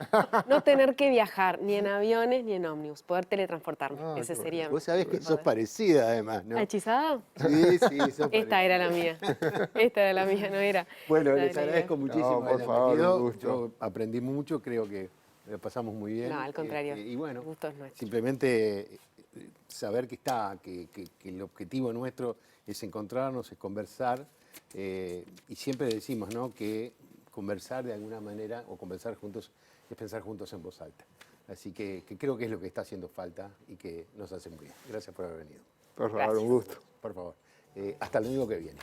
No tener que viajar ni en aviones ni en ómnibus, poder teletransportarme. Ah, Ese qué sería. Vos sabés que mi sos poder. parecida, además, ¿no? ¿A hechizada? Sí, sí, sos Esta era la mía. Esta era la mía, no era. Bueno, la les de la agradezco idea. muchísimo. No, por hayan favor, venido. un gusto. Yo aprendí mucho, creo que lo pasamos muy bien. No, al contrario. Y bueno, El gusto es nuestro. simplemente saber que el objetivo nuestro es encontrarnos, es conversar. Y siempre decimos, ¿no?, que conversar de alguna manera o conversar juntos es pensar juntos en voz alta. Así que creo que es lo que está haciendo falta y que nos hace muy bien. Gracias por haber venido. Por favor, Gracias. un gusto. Por favor. Hasta el domingo que viene.